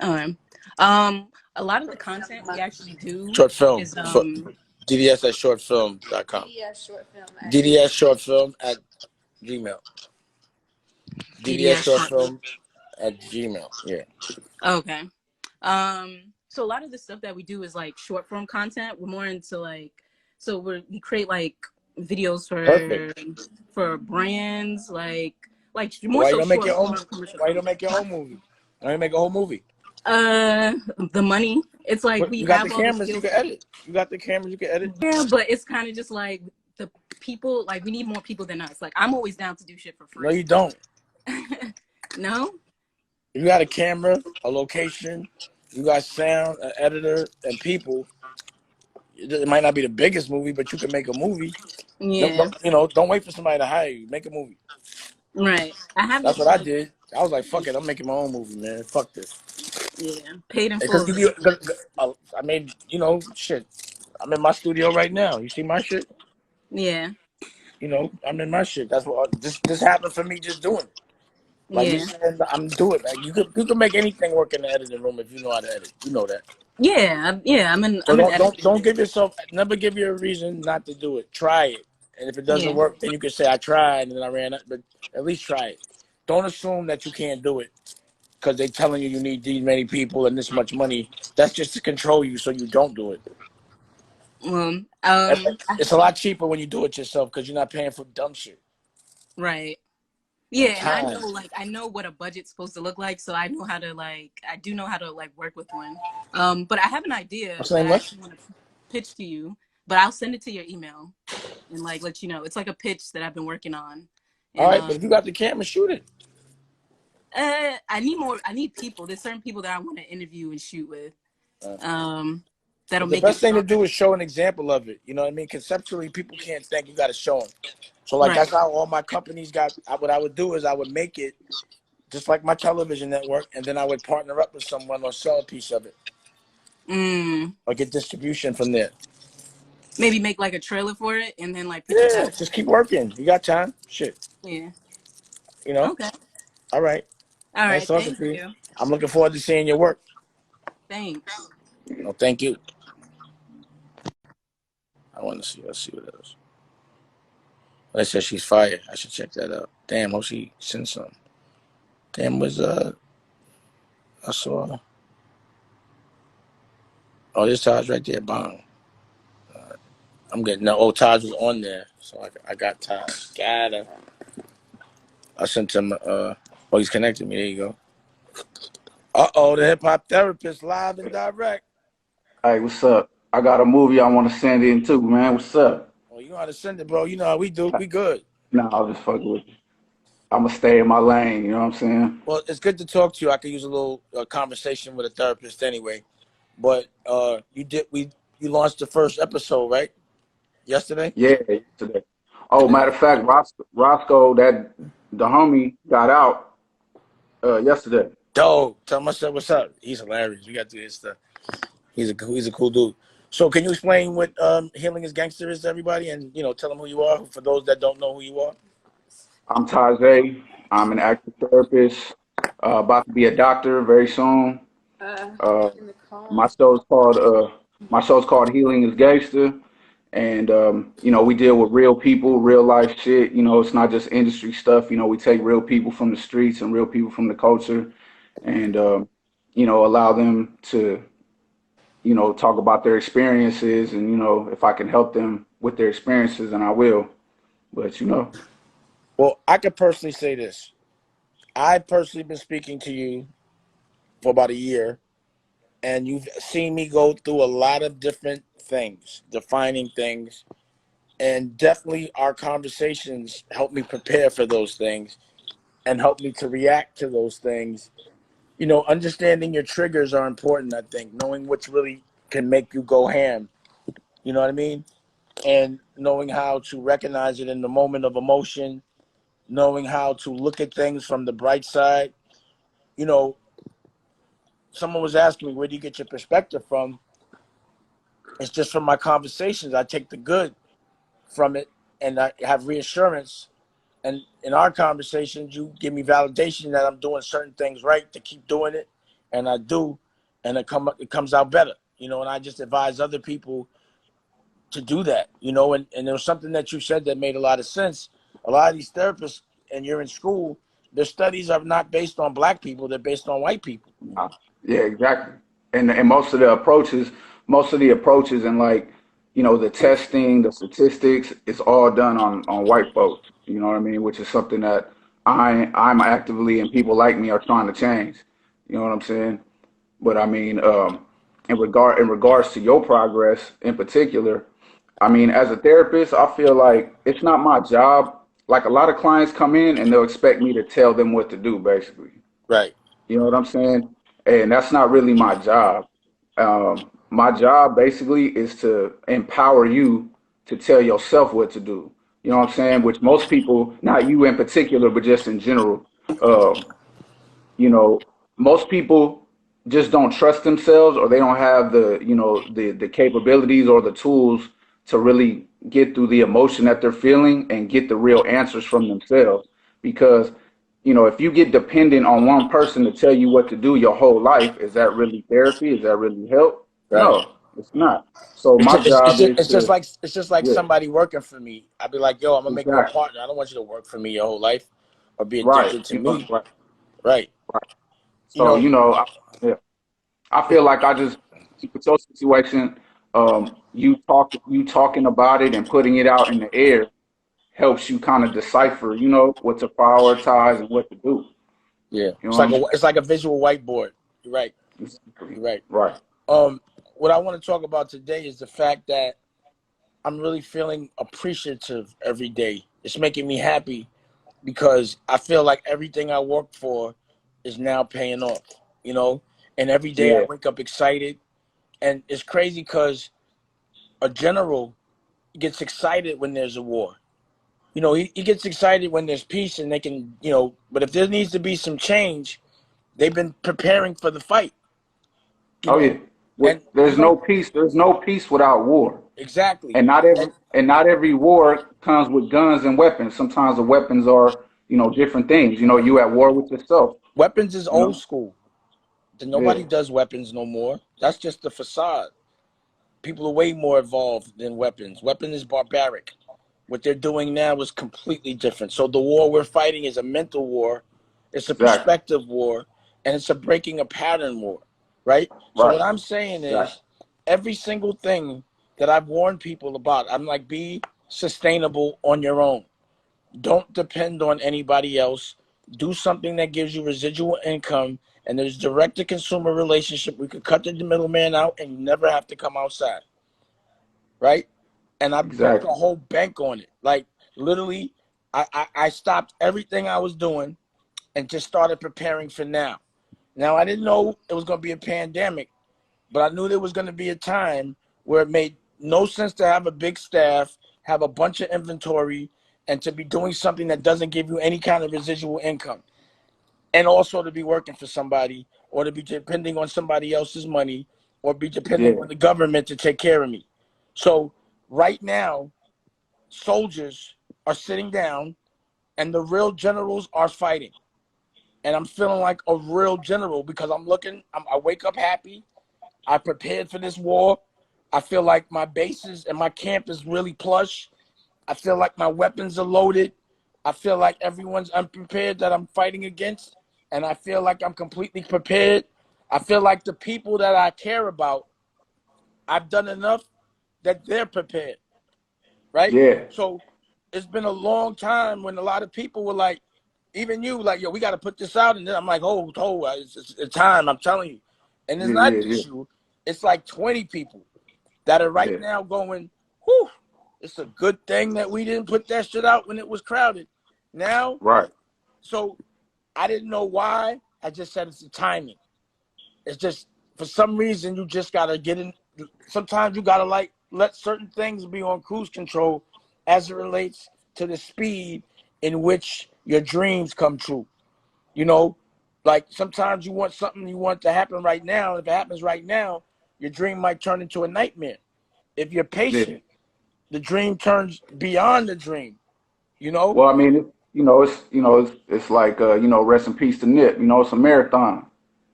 A lot of the content we actually do Short film. is DDS at shortfilm.com. DDS short film DDS short film at Gmail. DDS PDS short short film. film at Gmail. Yeah. Okay. So a lot of the stuff that we do is like short form content. We're more into like, so we create like videos for brands, like more Why you so don't make short your own? form commercial Why you don't content. make your own movie? Why you make a whole movie? The money. It's like But we you got the have all the cameras. You skills. can edit. You got the cameras. You can edit. Yeah, but it's kind of just like the people. Like we need more people than us. Like I'm always down to do shit for free. No, you don't. No. You got a camera, a location. You got sound, an editor, and people. It might not be the biggest movie, but you can make a movie. Yeah. Don't wait for somebody to hire you. Make a movie. Right. I have. That's what I did. I was like, fuck it. I'm making my own movie, man. Fuck this. Yeah. Paid in Because full. I made, shit. I'm in my studio right now. You see my shit? Yeah. I'm in my shit. That's what this happened for me just doing it. Like me Yeah. saying, I'm doing it. Like you could make anything work in the editing room if you know how to edit. You know that. Yeah. Yeah. I'm an So editor. don't give yourself, never give you a reason not to do it. Try it. And if it doesn't Yeah. work, then you can say I tried and then I ran out. But at least try it. Don't assume that you can't do it because they're telling you need these many people and this much money. That's just to control you so you don't do it. It's a lot cheaper when you do it yourself because you're not paying for dumb shit. Right. Yeah, and Time. I know what a budget's supposed to look like, so I do know how to work with one. But I have an idea What's that the name? I actually want to pitch to you, but I'll send it to your email and like let you know. It's like a pitch that I've been working on. And, all right, but if you got the camera, shoot it. I need people. There's certain people that I want to interview and shoot with. That'll The make best it thing to do is show an example of it. You know what I mean? Conceptually, people can't think. You got to show them. So, like, Right. that's how all my companies got. What I would do is I would make it just like my television network, and then I would partner up with someone or sell a piece of it or get distribution from there. Maybe make like a trailer for it and then like put you Yeah, out. just keep working. You got time? Shit. Yeah. You know? Okay. All right. All Nice right. talking Thank to you. you. I'm looking forward to seeing your work. Thanks. No, thank you. I want to see. Let's see what it is. They said she's fired. I should check that out. Damn, hope she sent some. Damn, I saw. Oh, this Taj right there. Bang. I'm getting no. Oh, Taj was on there, so I got Taj. Gotta. I sent him. Oh, he's connected me. There you go. The hip hop therapist live and direct. Hey, what's up? I got a movie I want to send in too, man. What's up? Oh, you know how to send it, bro. You know how we do. We good. Nah, I'll just fuck with you. I'm gonna stay in my lane. You know what I'm saying? Well, it's good to talk to you. I could use a little conversation with a therapist anyway. But you launched the first episode, right? Yesterday? Yeah, today. Oh, matter of fact, Roscoe, that the homie got out yesterday. Dope. Tell myself what's up. He's hilarious. We got to do his stuff. He's a cool dude. So can you explain what Healing is Gangster is to everybody, and tell them who you are for those that don't know who you are? I'm Tajay. I'm an active therapist. About to be a doctor very soon. Uh, my show's called Healing is Gangster. And we deal with real people, real life shit. It's not just industry stuff. We take real people from the streets and real people from the culture, and allow them to talk about their experiences, and if I can help them with their experiences, then I will. But Well, I could personally say this. I personally been speaking to you for about a year, and you've seen me go through a lot of different things, defining things. And definitely our conversations help me prepare for those things and help me to react to those things. Understanding your triggers are important, I think. Knowing which really can make you go ham. You know what I mean? And knowing how to recognize it in the moment of emotion, knowing how to look at things from the bright side. Someone was asking me, where do you get your perspective from? It's just from my conversations. I take the good from it and I have reassurance. And in our conversations, you give me validation that I'm doing certain things right to keep doing it, and I do, and it comes out better, and I just advise other people to do that, and there was something that you said that made a lot of sense. A lot of these therapists, and you're in school, their studies are not based on black people, they're based on white people. yeah, exactly. And most of the approaches, and like the testing, the statistics, it's all done on white folks. You know what I mean? Which is something that I'm actively, and people like me are trying to change. You know what I'm saying? But I mean, in regards to your progress in particular, I mean, as a therapist, I feel like it's not my job. Like a lot of clients come in and they'll expect me to tell them what to do, basically. Right. You know what I'm saying? And that's not really my job. My job basically is to empower you to tell yourself what to do. You know what I'm saying? Which most people, not you in particular, but just in general, um, you know, most people just don't trust themselves, or they don't have the capabilities or the tools to really get through the emotion that they're feeling and get the real answers from themselves. Because if you get dependent on one person to tell you what to do your whole life, is that really therapy? Is that really help? Right. No, it's not. So It's my just, it's, it's job just, is it's just to, like it's just like yeah, somebody working for me. I'd be like, yo, I'm gonna make you a exactly, partner. I don't want you to work for me your whole life or be right, addicted to me. right, Right. right. You So know, yeah. I feel like I just with your situation, you talking about it and putting it out in the air helps you kind of decipher, what to prioritize and what to do. yeah. You know what I'm saying? It's like a visual whiteboard. You're right. Exactly. You're right. Right. What I want to talk about today is the fact that I'm really feeling appreciative every day. It's making me happy because I feel like everything I work for is now paying off, and every day I Yeah. wake up excited. And it's crazy because a general gets excited when there's a war. You know, he gets excited when there's peace and they can, you know, but if there needs to be some change, they've been preparing for the fight, you Oh yeah. know, and you There's don't no peace. There's no peace without war. exactly. And And not every war comes with guns and weapons. Sometimes the weapons are, different things. You at war with yourself. weapons is You old know. school. Yeah. Nobody does weapons no more. That's just the facade. People are way more evolved than weapons. Weapon is barbaric. What they're doing now is completely different. So the war we're fighting is a mental war, it's a Exactly. perspective war, and it's a breaking a pattern war, right? So Right. what I'm saying Exactly. is every single thing that I've warned people about, I'm like, be sustainable on your own. Don't depend on anybody else. Do something that gives you residual income and there's direct to consumer relationship. We could cut the middleman out and you never have to come outside, right? And I built a Exactly. whole bank on it. Like literally, I stopped everything I was doing and just started preparing for now. Now I didn't know it was going to be a pandemic, but I knew there was going to be a time where it made no sense to have a big staff, have a bunch of inventory, and to be doing something that doesn't give you any kind of residual income. And also to be working for somebody or to be depending on somebody else's money or be depending Yeah. on the government to take care of me. So right now, soldiers are sitting down and the real generals are fighting. And I'm feeling like a real general because I wake up happy. I prepared for this war. I feel like my bases and my camp is really plush. I feel like my weapons are loaded. I feel like everyone's unprepared that I'm fighting against. And I feel like I'm completely prepared. I feel like the people that I care about, I've done enough that they're prepared, right? Yeah. So it's been a long time when a lot of people were like, even you, like, yo, we got to put this out. And then I'm like, hold, it's time, I'm telling you. And it's Yeah. not Yeah. Yeah. just you, it's like 20 people that are right Yeah. now going, whew, it's a good thing that we didn't put that shit out when it was crowded. Now, Right. so I didn't know why. I just said it's the timing. It's just for some reason you just gotta get in. Sometimes you gotta like let certain things be on cruise control as it relates to the speed in which your dreams come true. You know, like sometimes you want something you want to happen right now. If it happens right now, your dream might turn into a nightmare. If you're Yeah. patient, the dream turns beyond the dream. You know? Well, I mean, it's like rest in peace to Nip. It's a marathon.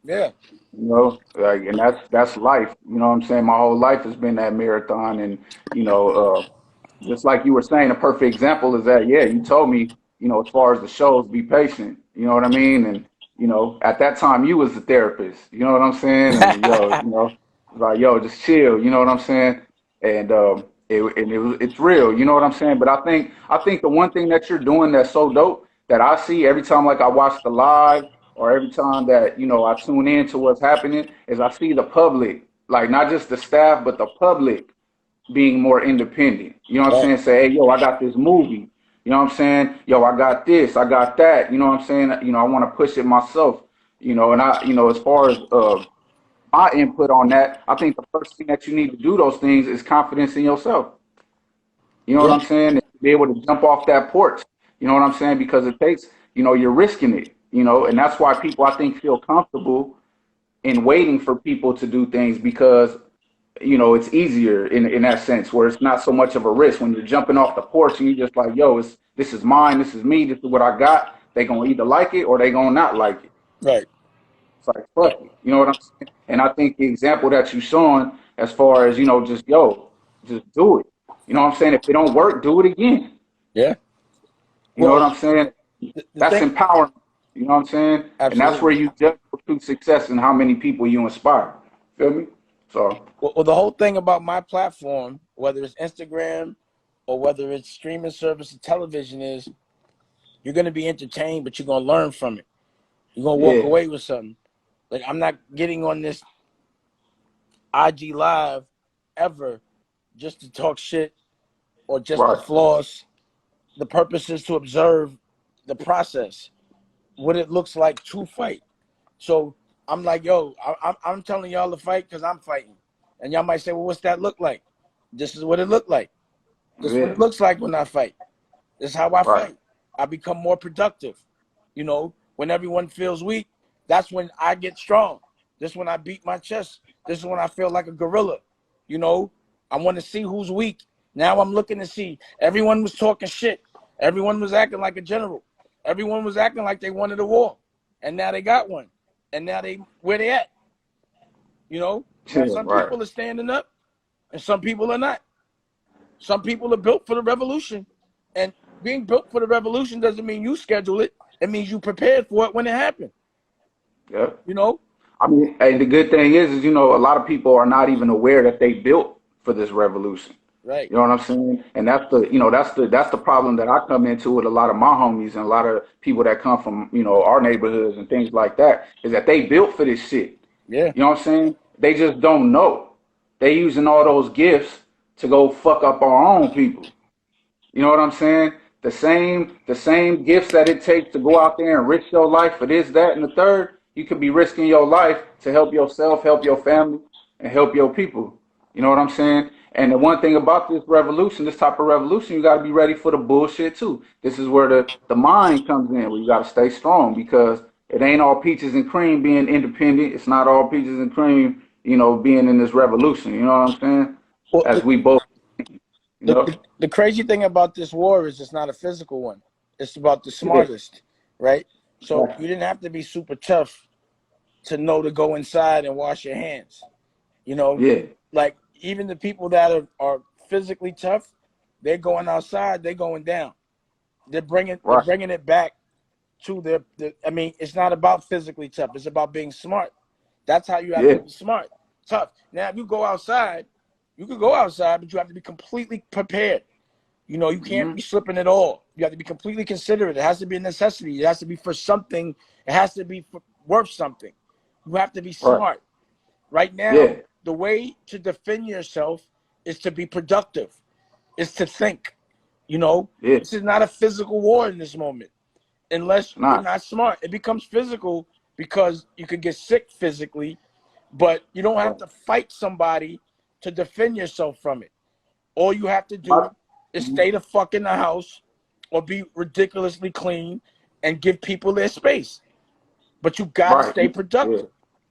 Yeah. Like, and that's life. You know what I'm saying? My whole life has been that marathon, and you know, just like you were saying, a perfect example is that, yeah, you told me, as far as the shows, be patient. You know what I mean? And, at that time you was the therapist, you know what I'm saying? And like, yo, just chill, you know what I'm saying? And it's real, you know what I'm saying? But I think the one thing that you're doing that's so dope that I see every time like I watch the live or every time that, I tune in to what's happening is I see the public, like not just the staff, but the public being more independent. You know what I'm Right. saying? Say, hey, yo, I got this movie. You know what I'm saying? Yo, I got this, I got that. You know what I'm saying? I want to push it myself. And as far as my input on that, I think the first thing that you need to do those things is confidence in yourself. You know what Yeah. I'm saying? And be able to jump off that porch. You know what I'm saying? Because it takes, you're risking it. And that's why people I think feel comfortable in waiting for people to do things because it's easier in that sense where it's not so much of a risk when you're jumping off the porch and you're just like, yo, this is mine, this is me, this is what I got. They gonna either like it or they gonna not like it. Right. It's like fuck it. You know what I'm saying? And I think the example that you showing as far as, just just do it. You know what I'm saying? If it don't work, do it again. Yeah. You know what Well, I'm saying? the That's thing, empowerment. You know what I'm saying? And that's where absolutely. you judge for true success and how many people you inspire. Feel me? So Well, the whole thing about my platform, whether it's Instagram or whether it's streaming service or television, is you're going to be entertained, but you're going to learn from it. You're going to walk yeah, away with something. Like, I'm not getting on this IG Live ever just to talk shit or just to right. floss. The purpose is to observe the process, what it looks like to fight. So I'm like, yo, I'm telling y'all to fight because I'm fighting. And y'all might say, well, what's that look like? This is what it looked like. This is what Yeah. it looks like when I fight. This is how I Right. fight. I become more productive. You know, when everyone feels weak, that's when I get strong. This is when I beat my chest. This is when I feel like a gorilla. You know, I want to see who's weak. Now I'm looking to see. Everyone was talking shit. Everyone was acting like a general. Everyone was acting like they wanted a war. And now they got one. And now where they at? You know, now some Right. people are standing up and some people are not. Some people are built for the revolution. And being built for the revolution doesn't mean you schedule it. It means you prepared for it when it happened. Yeah. You know? I mean, and the good thing is, you know, a lot of people are not even aware that they built for this revolution. Right. You know what I'm saying? And that's the, you know, that's the problem that I come into with a lot of my homies and a lot of people that come from, you know, our neighborhoods and things like that, is that they built for this shit. Yeah. You know what I'm saying? They just don't know. They using all those gifts to go fuck up our own people. You know what I'm saying? The same gifts that it takes to go out there and risk your life for this, that, and the third, you could be risking your life to help yourself, help your family, and help your people. You know what I'm saying? And the one thing about this revolution, this type of revolution, you got to be ready for the bullshit too. This is where the mind comes in, where you got to stay strong, because it ain't all peaches and cream being independent. It's not all peaches and cream, you know, being in this revolution. You know what I'm saying? Well, As we both, you know. the crazy thing about this war is it's not a physical one. It's about the smartest, right? So you didn't have to be super tough to know to go inside and wash your hands. You know, like even the people that are physically tough, they're going outside, they're going down. They're bringing it back to I mean, it's not about physically tough. It's about being smart. That's how you have to be smart, tough. Now, if you go outside, you could go outside, but you have to be completely prepared. You know, you can't be slipping at all. You have to be completely considerate. It has to be a necessity. It has to be for something. It has to be worth something. You have to be smart. Right now, the way to defend yourself is to be productive, is to think. You know, this is not a physical war in this moment. Unless you're not smart. It becomes physical because you could get sick physically, but you don't have to fight somebody to defend yourself from it. All you have to do is stay the fuck in the house or be ridiculously clean and give people their space. But you gotta stay productive.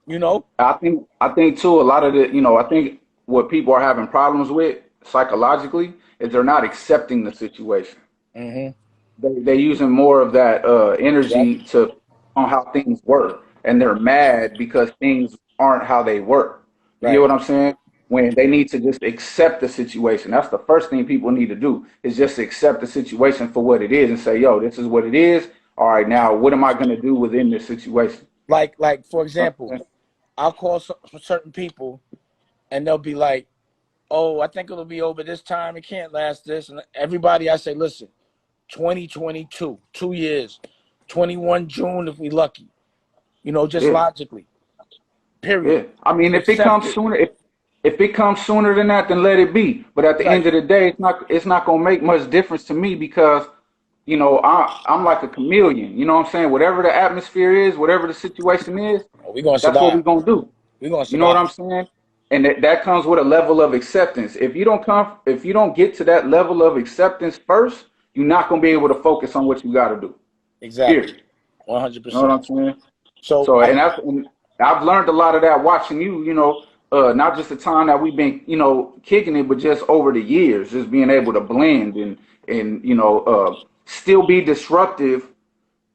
You know? I think too, a lot of the, you know, I think what people are having problems with psychologically is they're not accepting the situation. They're using more of that energy on how things work, and they're mad because things aren't how they work. You get what I'm saying? When they need to just accept the situation. That's the first thing people need to do, is just accept the situation for what it is and say, yo, this is what it is. All right, now what am I going to do within this situation? Like for example, I'll call certain people and they'll be like, oh, I think it'll be over this time. It can't last this. And everybody, I say, listen, 2022, 2 years, 21 June if we lucky. You know, just logically. Period. I mean, if it comes sooner, if it comes sooner than that, then let it be. But at the end of the day, it's not gonna make much difference to me, because, you know, I'm like a chameleon. You know what I'm saying? Whatever the atmosphere is, whatever the situation is, that's what we're gonna do. We're gonna survive. You know what I'm saying? And that comes with a level of acceptance. If you don't get to that level of acceptance first, you're not gonna be able to focus on what you got to do. Exactly. Period. 100%. You know what I'm saying? So and I've learned a lot of that watching you. You know, not just the time that we've been, you know, kicking it, but just over the years, just being able to blend and you know, still be disruptive.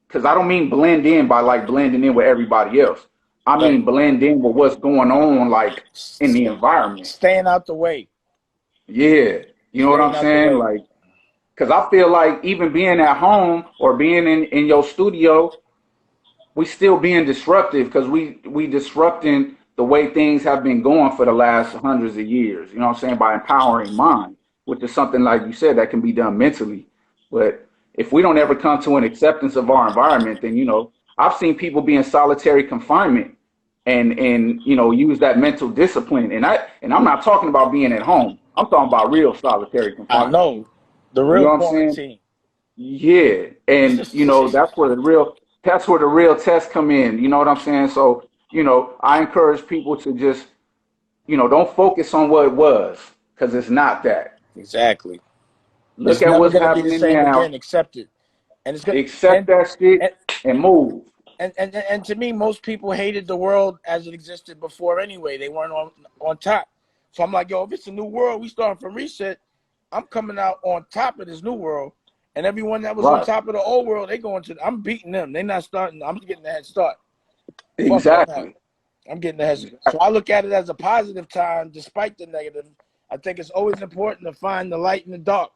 Because I don't mean blend in by like blending in with everybody else. I mean blend in with what's going on, like in the environment. Staying out the way. Yeah, you know what I'm saying? Like, because I feel like even being at home or being in your studio, we still being disruptive, because we disrupting the way things have been going for the last hundreds of years. You know what I'm saying? By empowering mind, which is something, like you said, that can be done mentally. But if we don't ever come to an acceptance of our environment, then, you know, I've seen people be in solitary confinement and you know, use that mental discipline. And I'm not talking about being at home. I'm talking about real solitary confinement. I know. The real, you know, quarantine. Yeah. And, you know, that's where the real tests come in. You know what I'm saying? So, you know, I encourage people to just, you know, don't focus on what it was, because it's not that. Exactly. It's Look at never what's gonna be the happening same now. again. Accept it, and it's good. Accept that shit And and move. and to me, most people hated the world as it existed before anyway. They weren't on top. So I'm like, yo, if it's a new world, we starting from reset. I'm coming out on top of this new world, and everyone that was on Right. top of the old world, they going to. I'm beating them. They not starting. I'm getting the head start. Fuck all that. Exactly. I'm getting the head start. So I look at it as a positive time, despite the negative. I think it's always important to find the light in the dark,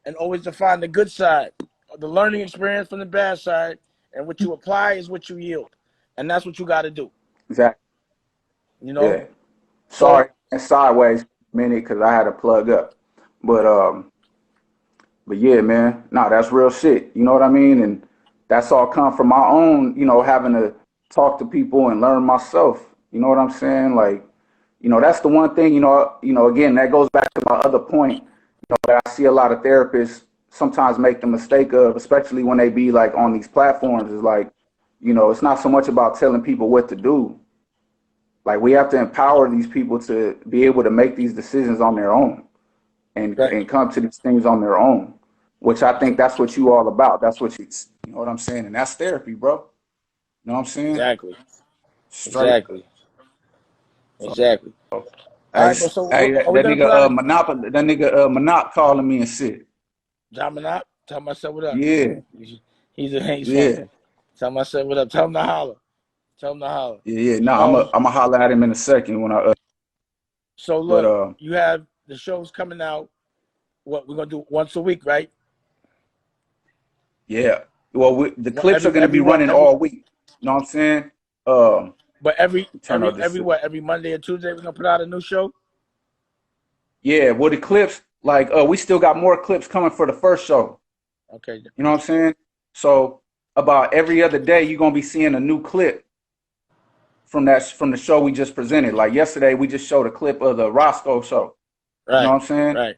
and always to find the good side, the learning experience from the bad side, and what you apply is what you yield, and that's what you got to do. Exactly. You know. Yeah. So Sorry, and sideways minute because I had to plug up. But yeah, man, nah, that's real shit. You know what I mean? And that's all come from my own, having to talk to people and learn myself. You know what I'm saying? Like, that's the one thing, again, that goes back to my other point, that I see a lot of therapists sometimes make the mistake of, especially when they be like on these platforms, is like, it's not so much about telling people what to do. Like, we have to empower these people to be able to make these decisions on their own and come to these things on their own, which I think that's what you all about. That's what you know what I'm saying? And that's therapy, bro. You know what I'm saying? exactly. Straight. Exactly. All Hey, right, but so hey, are we that gonna put nigga out a Monop calling me and shit. John Manop? Tell myself what up. Yeah, He's funny. yeah, Tell myself what up. Tell him to holler. Tell him to holler. yeah. No, I'm a holler at him in a second when I. So But look, you have the shows coming out. What we're gonna do once a week, right? yeah. Well, the clips are gonna be Every running all week. You know what I'm saying? But every turn on this. Monday or Tuesday we're gonna put out a new show. Yeah, well, the clips, like, we still got more clips coming for the first show. Okay. You know what I'm saying? So about every other day, you're gonna be seeing a new clip from the show we just presented. Like yesterday, we just showed a clip of the Roscoe show. Right. You know what I'm saying? Right.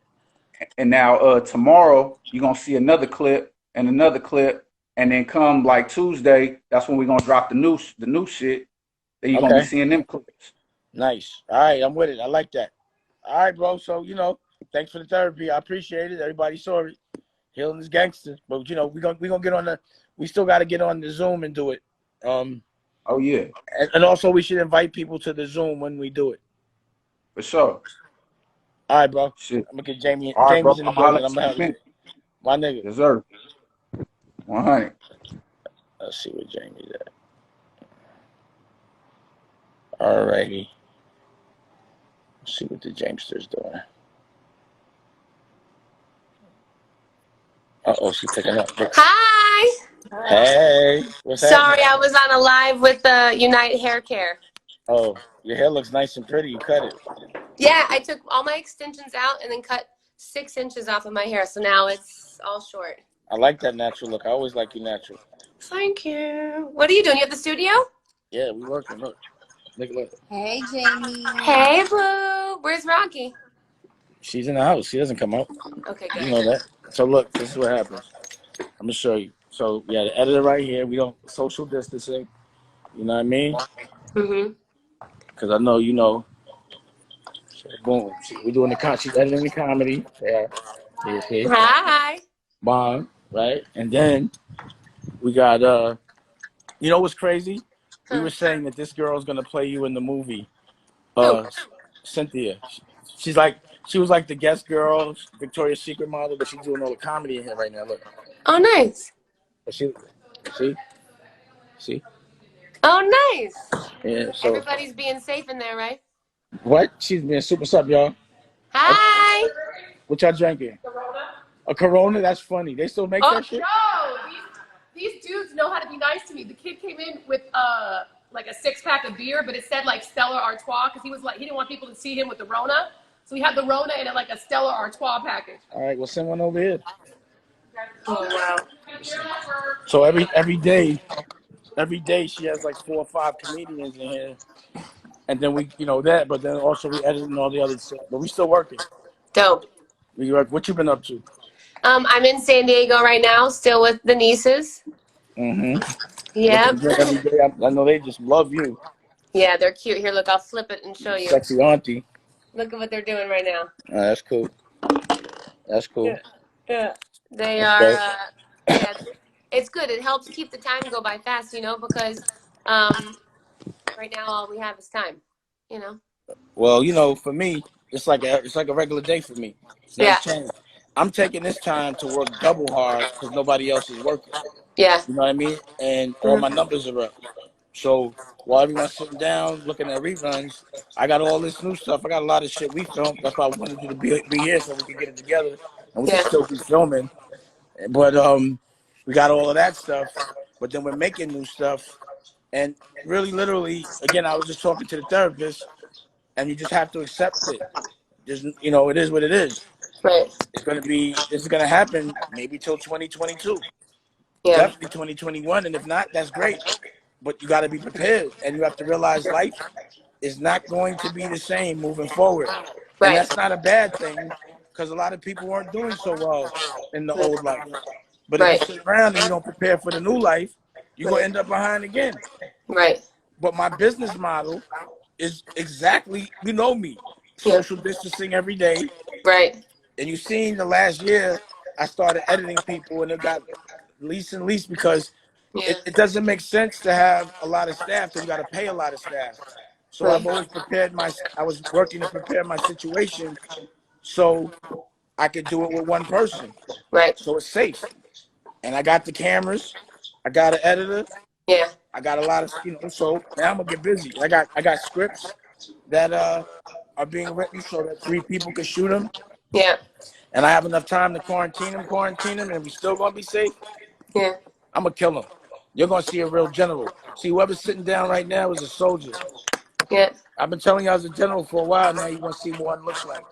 And now tomorrow, you're gonna see another clip and another clip, and then come like Tuesday, that's when we're gonna drop the new shit. Then you're gonna be seeing them clips. Nice. All right, I'm with it. I like that. All right, bro. So thanks for the therapy. I appreciate it. Everybody saw it. Healing is gangster, but we gonna get on the. We still got to get on the Zoom and do it. Oh yeah. And also we should invite people to the Zoom when we do it. For sure. All right, bro. Shit. I'm gonna get Jamie. All right, bro. Jamie's in the I'm holler building. I'm gonna at you, have my nigga. deserve 100. Let's see where Jamie's at. All righty. Let's see what the Jamester's doing. Uh-oh, she's picking up. Hi. Hey. What's Sorry, happening? I was on a live with Unite Hair Care. Oh, your hair looks nice and pretty. You cut it. Yeah, I took all my extensions out and then cut 6 inches off of my hair, so now it's all short. I like that natural look. I always like you natural. Thank you. What are you doing? You at the studio? Yeah, we working. Look. Look. Hey, Jamie. Hey, Blue. Where's Rocky? She's in the house. She doesn't come out. Okay, good. You know that. So look, this is what happens. I'm gonna show you. So yeah, the editor right here. We don't social distancing. You know what I mean? Mhm. Because I know you know. So boom. We're doing she's editing the comedy. Yeah. Here. Hi. Mom, right? And then we got you know what's crazy? We were saying that this girl's gonna play you in the movie. Cynthia. She was like the guest girl, Victoria's Secret model, but she's doing all the comedy in here right now. Look. Oh, nice. But see? Oh, nice. Yeah, so Everybody's being safe in there, right? what? She's being super sub, y'all. Hi. What y'all drinking? A Corona? That's funny. They still make that shit? No, these dudes know how to be nice to me. The kid came in with like a 6-pack of beer, but it said like Stella Artois because he didn't want people to see him with the Rona. So we had the Rona in like a Stella Artois package. All right, well send one over here. Oh wow. So every day she has like 4 or 5 comedians in here. And then we that, but then also we editing all the other stuff. But we still working. Dope. We work. What you been up to? I'm in San Diego right now, still with the nieces. Mm-hmm. Yeah. Every day, I know they just love you. Yeah, they're cute. Here, look, I'll flip it and show you. Sexy auntie. Look at what they're doing right now. That's cool. That's cool. Yeah. Yeah. They are, Okay. yeah, it's good. It helps keep the time go by fast, you know, because right now all we have is time, you know. Well, for me, it's like a regular day for me. Nothing's Yeah. changed. I'm taking this time to work double hard because nobody else is working. Yeah. You know what I mean? And all my Mhm. numbers are up. So while everyone's sitting down looking at reruns, I got all this new stuff. I got a lot of shit we filmed. That's why I wanted you to be here so we could get it together and we can Yeah. still be filming. But we got all of that stuff. But then we're making new stuff. And really, literally, again, I was just talking to the therapist, and you just have to accept it. Just it is what it is. Right. This is gonna happen maybe till 2022, Yeah. definitely 2021, and if not, that's great. But you got to be prepared, and you have to realize life is not going to be the same moving forward, and Right. that's not a bad thing because a lot of people weren't doing so well in the old life. But if you Right. sit around and you don't prepare for the new life, you're gonna Right. end up behind again. Right. But my business model is exactly, me, Yeah. social distancing every day. Right. And you seen the last year, I started editing people, and it got least and least because Yeah. it doesn't make sense to have a lot of staff because you got to pay a lot of staff. So Right. I've always I was working to prepare my situation so I could do it with one person. Right. So it's safe. And I got the cameras, I got an editor, Yeah. I got a lot of, so now I'm gonna get busy. I got scripts that are being written so that 3 people can shoot them. Yeah. And I have enough time to quarantine them, and we still gonna be safe. Yeah. I'm gonna kill them. You're gonna see a real general. See, whoever's sitting down right now is a soldier. Yeah. I've been telling you I was a general for a while. Now you're gonna see what it looks like.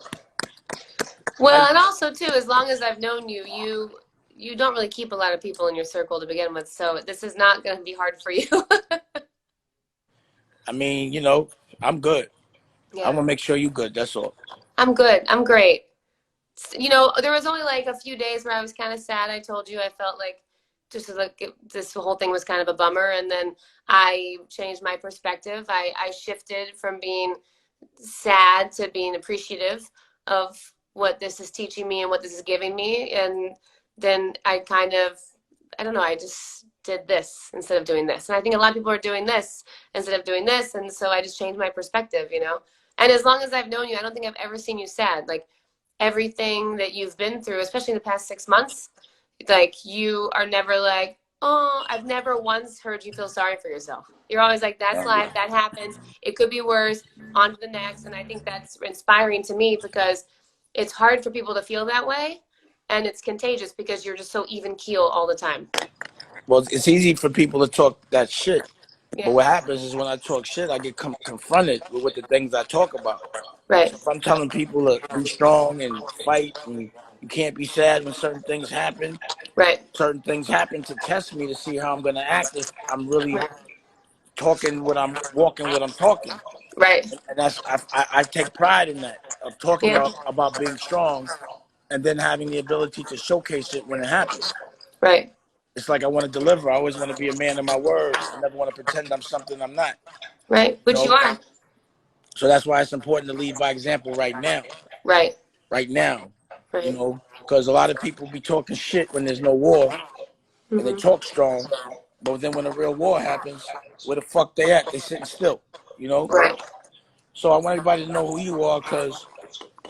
Well, and also too, as long as I've known you, you don't really keep a lot of people in your circle to begin with, so this is not going to be hard for you. I mean, I'm good. I'm Yeah. gonna make sure you're good. That's all. I'm good. I'm great. You know, there was only like a few days where I was kind of sad. I told you I felt like just like this whole thing was kind of a bummer, and then I changed my perspective. I shifted from being sad to being appreciative of what this is teaching me and what this is giving me. And then I don't know, I just did this instead of doing this. And I think a lot of people are doing this instead of doing this. And so I just changed my perspective, you know? And as long as I've known you, I don't think I've ever seen you sad. Like everything that you've been through, especially in the past 6 months, like you are never like, oh, I've never once heard you feel sorry for yourself. You're always like, that's life, that happens. It could be worse, on to the next. And I think that's inspiring to me because it's hard for people to feel that way. And it's contagious because you're just so even keel all the time. Well, it's easy for people to talk that shit. Yeah. But what happens is when I talk shit, I get confronted with the things I talk about. Right. So if I'm telling people to be strong and fight, and you can't be sad when certain things happen. Right. Certain things happen to test me to see how I'm gonna act if I'm really talking what I'm walking, what I'm talking. Right. And that's I take pride in that of talking Yeah. about being strong, and then having the ability to showcase it when it happens. Right. It's like I want to deliver. I always want to be a man of my word. I never want to pretend I'm something I'm not. Right. Which you are. So that's why it's important to lead by example right now. Right. Right now. Right. Because a lot of people be talking shit when there's no war, and they talk strong, but then when a real war happens, where the fuck they at? They sitting still, Right. So I want everybody to know who you are because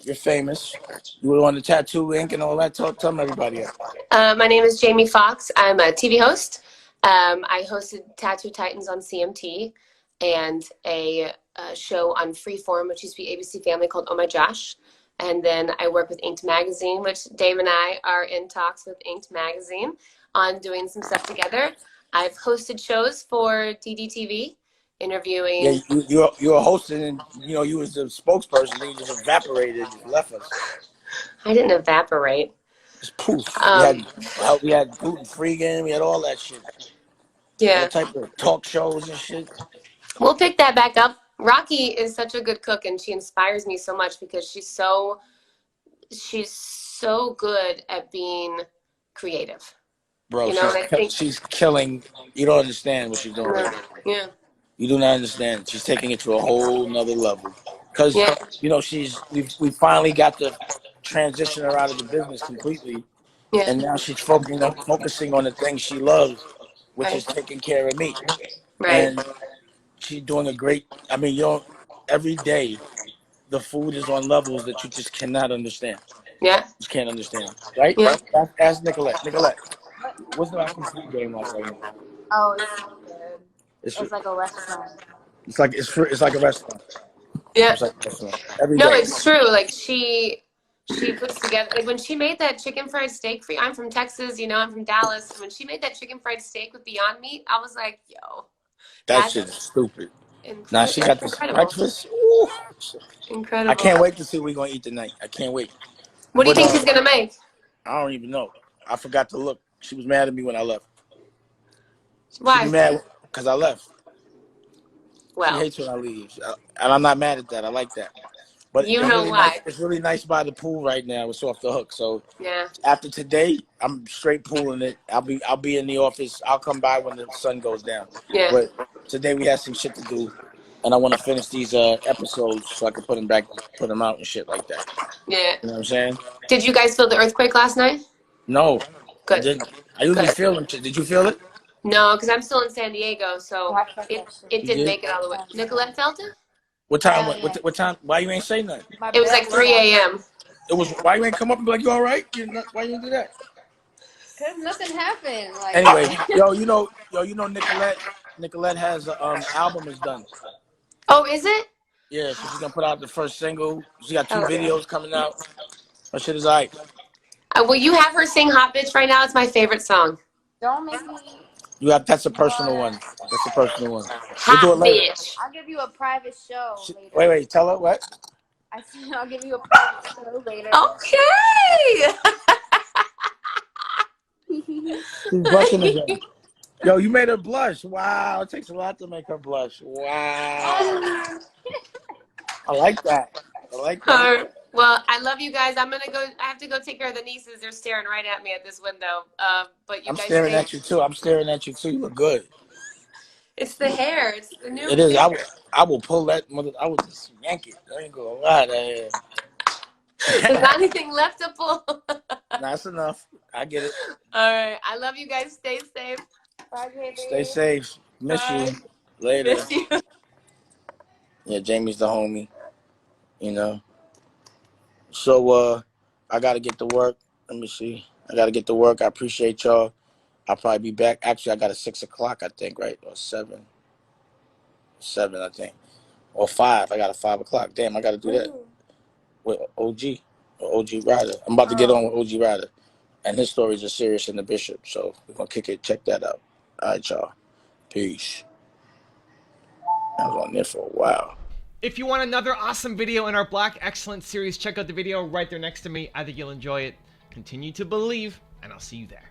you're famous. You were on the Tattoo Ink and all that. Tell them everybody that. My name is Jamie Foxx. I'm a TV host. I hosted Tattoo Titans on CMT and a show on Freeform, which used to be ABC Family, called Oh My Josh. And then I work with Inked Magazine, which Dave and I are in talks with Inked Magazine on doing some stuff together. I've hosted shows for DDTV, interviewing. Yeah, you're hosting, and you was the spokesperson. Then you just evaporated, and just left us. I didn't evaporate. Just poof. We had gluten free again. We had all that shit. Yeah. All type of talk shows and shit. We'll pick that back up. Rocky is such a good cook, and she inspires me so much because she's so good at being creative. Bro, she's killing. You don't understand what she's doing right now. Yeah. You do not understand. She's taking it to a whole nother level. Because, we finally got to transition her out of the business completely Yeah. And now she's focusing on the things she loves, which is taking care of me. Right. And she's doing a great. I mean, every day the food is on levels that you just cannot understand. Yeah. Just can't understand, right? Yeah. Ask Nicolette. Nicolette, what's the actual food game like right now? Oh, it's so good. It's It's like a restaurant. it's like a restaurant. Yeah. It's like a restaurant every No, day. it's true. Like she puts together, like when she made that chicken fried steak for you. I'm from Texas, you know, I'm from Dallas. When she made that chicken fried steak with Beyond Meat, I was like, yo, That shit is that's stupid. Now she got this incredible. breakfast. Ooh. I Incredible. can't wait to see what we're gonna eat tonight. I can't wait. What do you But think she's gonna make? I don't even know. I forgot to look. She was mad at me when I left. She Why? be mad because I left. She Well, hates when I leave, and I'm not mad at that. I like that. But you it's know really nice. why. It's really nice by the pool right now. It's off the hook. So Yeah. after today, I'm straight pooling it. I'll be in the office. I'll come by when the sun goes down. Yeah. But today we have some shit to do, and I want to finish these episodes so I can put them out and shit like that. Yeah. You know what I'm saying? Did you guys feel the earthquake last night? No, I Good. didn't. I usually Good. feel them. Did you feel it? No, because I'm still in San Diego, so I felt it that shit. it You didn't did? make it all the way. Nicolette felt it? What time? Hell yeah. What time? Why you ain't say nothing? My It was bed like 3 a.m. It was. Why you ain't come up and be like, you all right? Why you didn't do that? Cause nothing happened. Like Anyway, you know, Nicolette. Nicolette has a album is done. Oh, is it? Yeah, so she's gonna put out the first single. She got 2 Hell yeah. videos coming out. Her shit is alright. Will you have her sing Hot Bitch right now? It's my favorite song. don't make me. That's a personal one. That's a personal one. We'll do it Hot later. Bitch. I'll give you a private show later. Wait, tell her what? I said I'll give you a private show later. Okay. She's blushing again. Yo, you made her blush. Wow, it takes a lot to make her blush. Wow. I like that. I like that. Well, I love you guys. I'm gonna go. I have to go take care of the nieces. They're staring right at me at this window. But you I'm guys staring stay. at you too. I'm staring at you too. You look good. It's the hair. It's the new It is. hair. I will pull that mother. I will just yank it. I ain't gonna lie. There's not anything left to pull. That's enough. I get it. All right. I love you guys. Stay safe. Bye, baby. Stay safe. Miss Bye. you. Later. Miss you. Yeah, Jamie's the homie. You know. So I gotta get to work. Let me see. I gotta get to work. I appreciate y'all. I'll probably be back. Actually, I got a 6 o'clock, I think, right? Or 7. 7, I think. Or 5. I got a 5 o'clock. Damn, I gotta do that with OG or OG Ryder. I'm about to get on with OG Ryder. And his stories are serious in the Bishop. So we're gonna kick it. Check that out. All right, y'all. Peace. I was on there for a while. If you want another awesome video in our Black Excellence series, check out the video right there next to me. I think you'll enjoy it. Continue to believe, and I'll see you there.